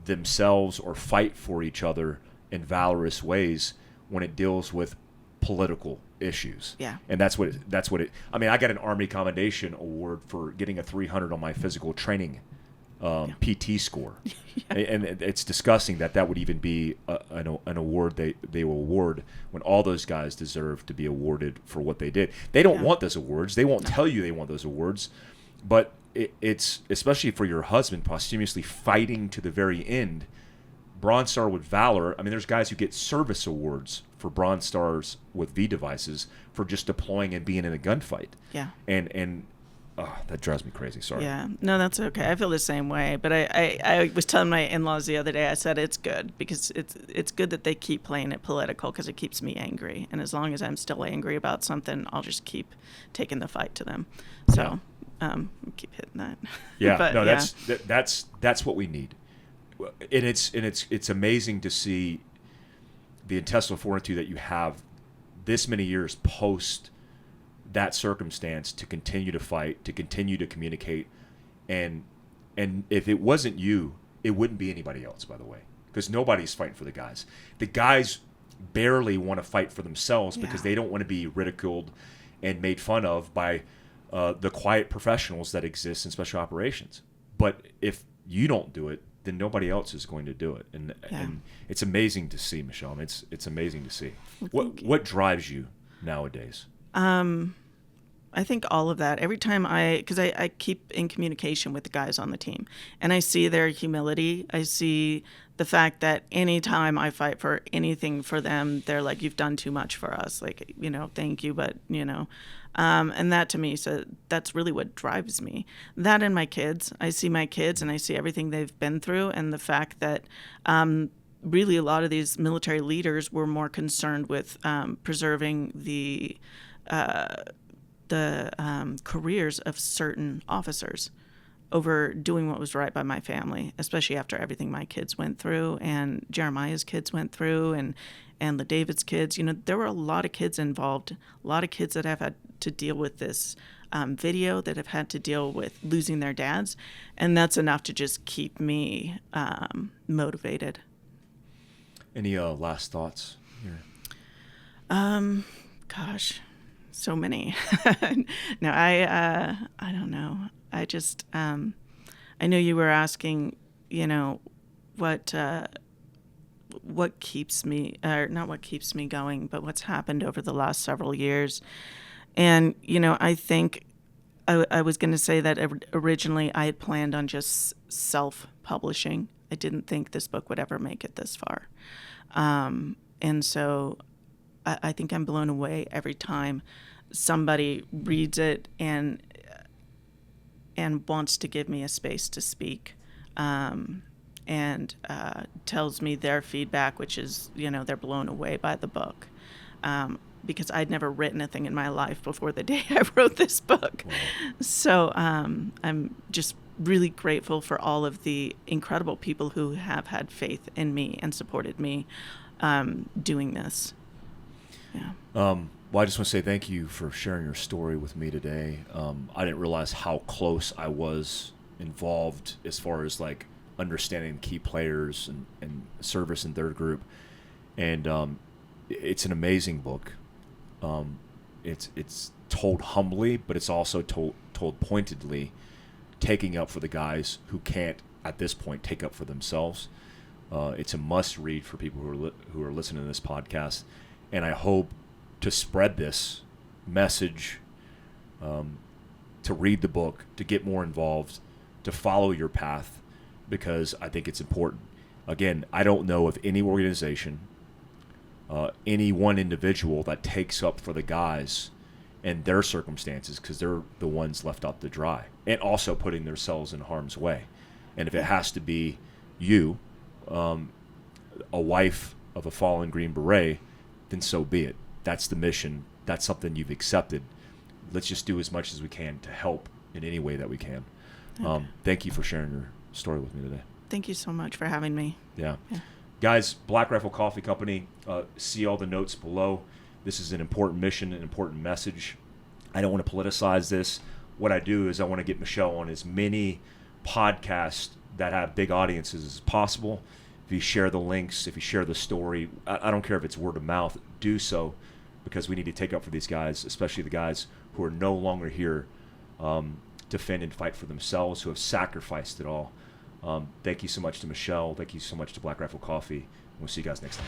themselves or fight for each other in valorous ways when it deals with political issues. Yeah. And that's what it I mean, I got an Army Commendation Award for getting a 300 on my physical training PT score. And it's disgusting that would even be an award they will award when all those guys deserve to be awarded for what they did. They don't want those awards. They won't tell you they want those awards. But it's, especially for your husband, posthumously fighting to the very end, Bronze Star with valor. I mean, there's guys who get service awards for Bronze Stars with V devices for just deploying and being in a gunfight. Yeah. And that drives me crazy. Sorry. Yeah. No, that's okay. I feel the same way. But I was telling my in-laws the other day, I said it's good because it's good that they keep playing it political because it keeps me angry. And as long as I'm still angry about something, I'll just keep taking the fight to them. So keep hitting that. Yeah. But, no, yeah. that's what we need. And it's amazing to see the intestinal fortitude that you have this many years post that circumstance to continue to fight, to continue to communicate, and if it wasn't you, it wouldn't be anybody else, by the way, because nobody's fighting for the guys. The guys barely want to fight for themselves because they don't want to be ridiculed and made fun of by the quiet professionals that exist in special operations. But if you don't do it, then nobody else is going to do it, and it's amazing to see, Michelle. It's amazing to see. What drives you nowadays? I think all of that. Every time because I keep in communication with the guys on the team, and I see their humility. I see the fact that anytime I fight for anything for them, they're like, "You've done too much for us." Like, thank you, but and that to me, so that's really what drives me. That and my kids. I see my kids, and I see everything they've been through, and the fact that really a lot of these military leaders were more concerned with preserving the careers of certain officers over doing what was right by my family, especially after everything my kids went through and Jeremiah's kids went through and the David's kids. There were a lot of kids involved, a lot of kids that have had to deal with this video, that have had to deal with losing their dads, and that's enough to just keep me motivated. Any last thoughts here? Gosh, so many. No, I don't know. I just I know you were asking, what keeps me, or not what keeps me going, but what's happened over the last several years. And I think I was going to say that originally I had planned on just self-publishing. I didn't think this book would ever make it this far. And so I think I'm blown away every time somebody reads it and wants to give me a space to speak, and tells me their feedback, which is, they're blown away by the book. Because I'd never written a thing in my life before the day I wrote this book. Wow. So I'm just really grateful for all of the incredible people who have had faith in me and supported me doing this. Yeah. Well, I just want to say thank you for sharing your story with me today. I didn't realize how close I was involved as far as like understanding key players and service in third group. And it's an amazing book. It's told humbly, but it's also told pointedly, taking up for the guys who can't at this point take up for themselves. It's a must read for people who are listening to this podcast, and I hope to spread this message, to read the book, to get more involved, to follow your path, because I think it's important. Again, I don't know of any organization, any one individual that takes up for the guys and their circumstances, because they're the ones left out to dry and also putting themselves in harm's way. And if it has to be you, a wife of a fallen Green Beret, then so be it. That's the mission. That's something you've accepted. Let's just do as much as we can to help in any way that we can. Okay. Thank you for sharing your story with me today. Thank you so much for having me. Yeah. Guys, Black Rifle Coffee Company, see all the notes below. This is an important mission, an important message. I don't want to politicize this. What I do is I want to get Michelle on as many podcasts that have big audiences as possible. If you share the links, if you share the story, I don't care if it's word of mouth, do so, because we need to take up for these guys, especially the guys who are no longer here to defend and fight for themselves, who have sacrificed it all. Thank you so much to Michelle. Thank you so much to Black Rifle Coffee. We'll see you guys next time.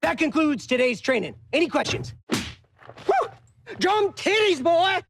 That concludes today's training. Any questions? Woo! Drum titties, boy!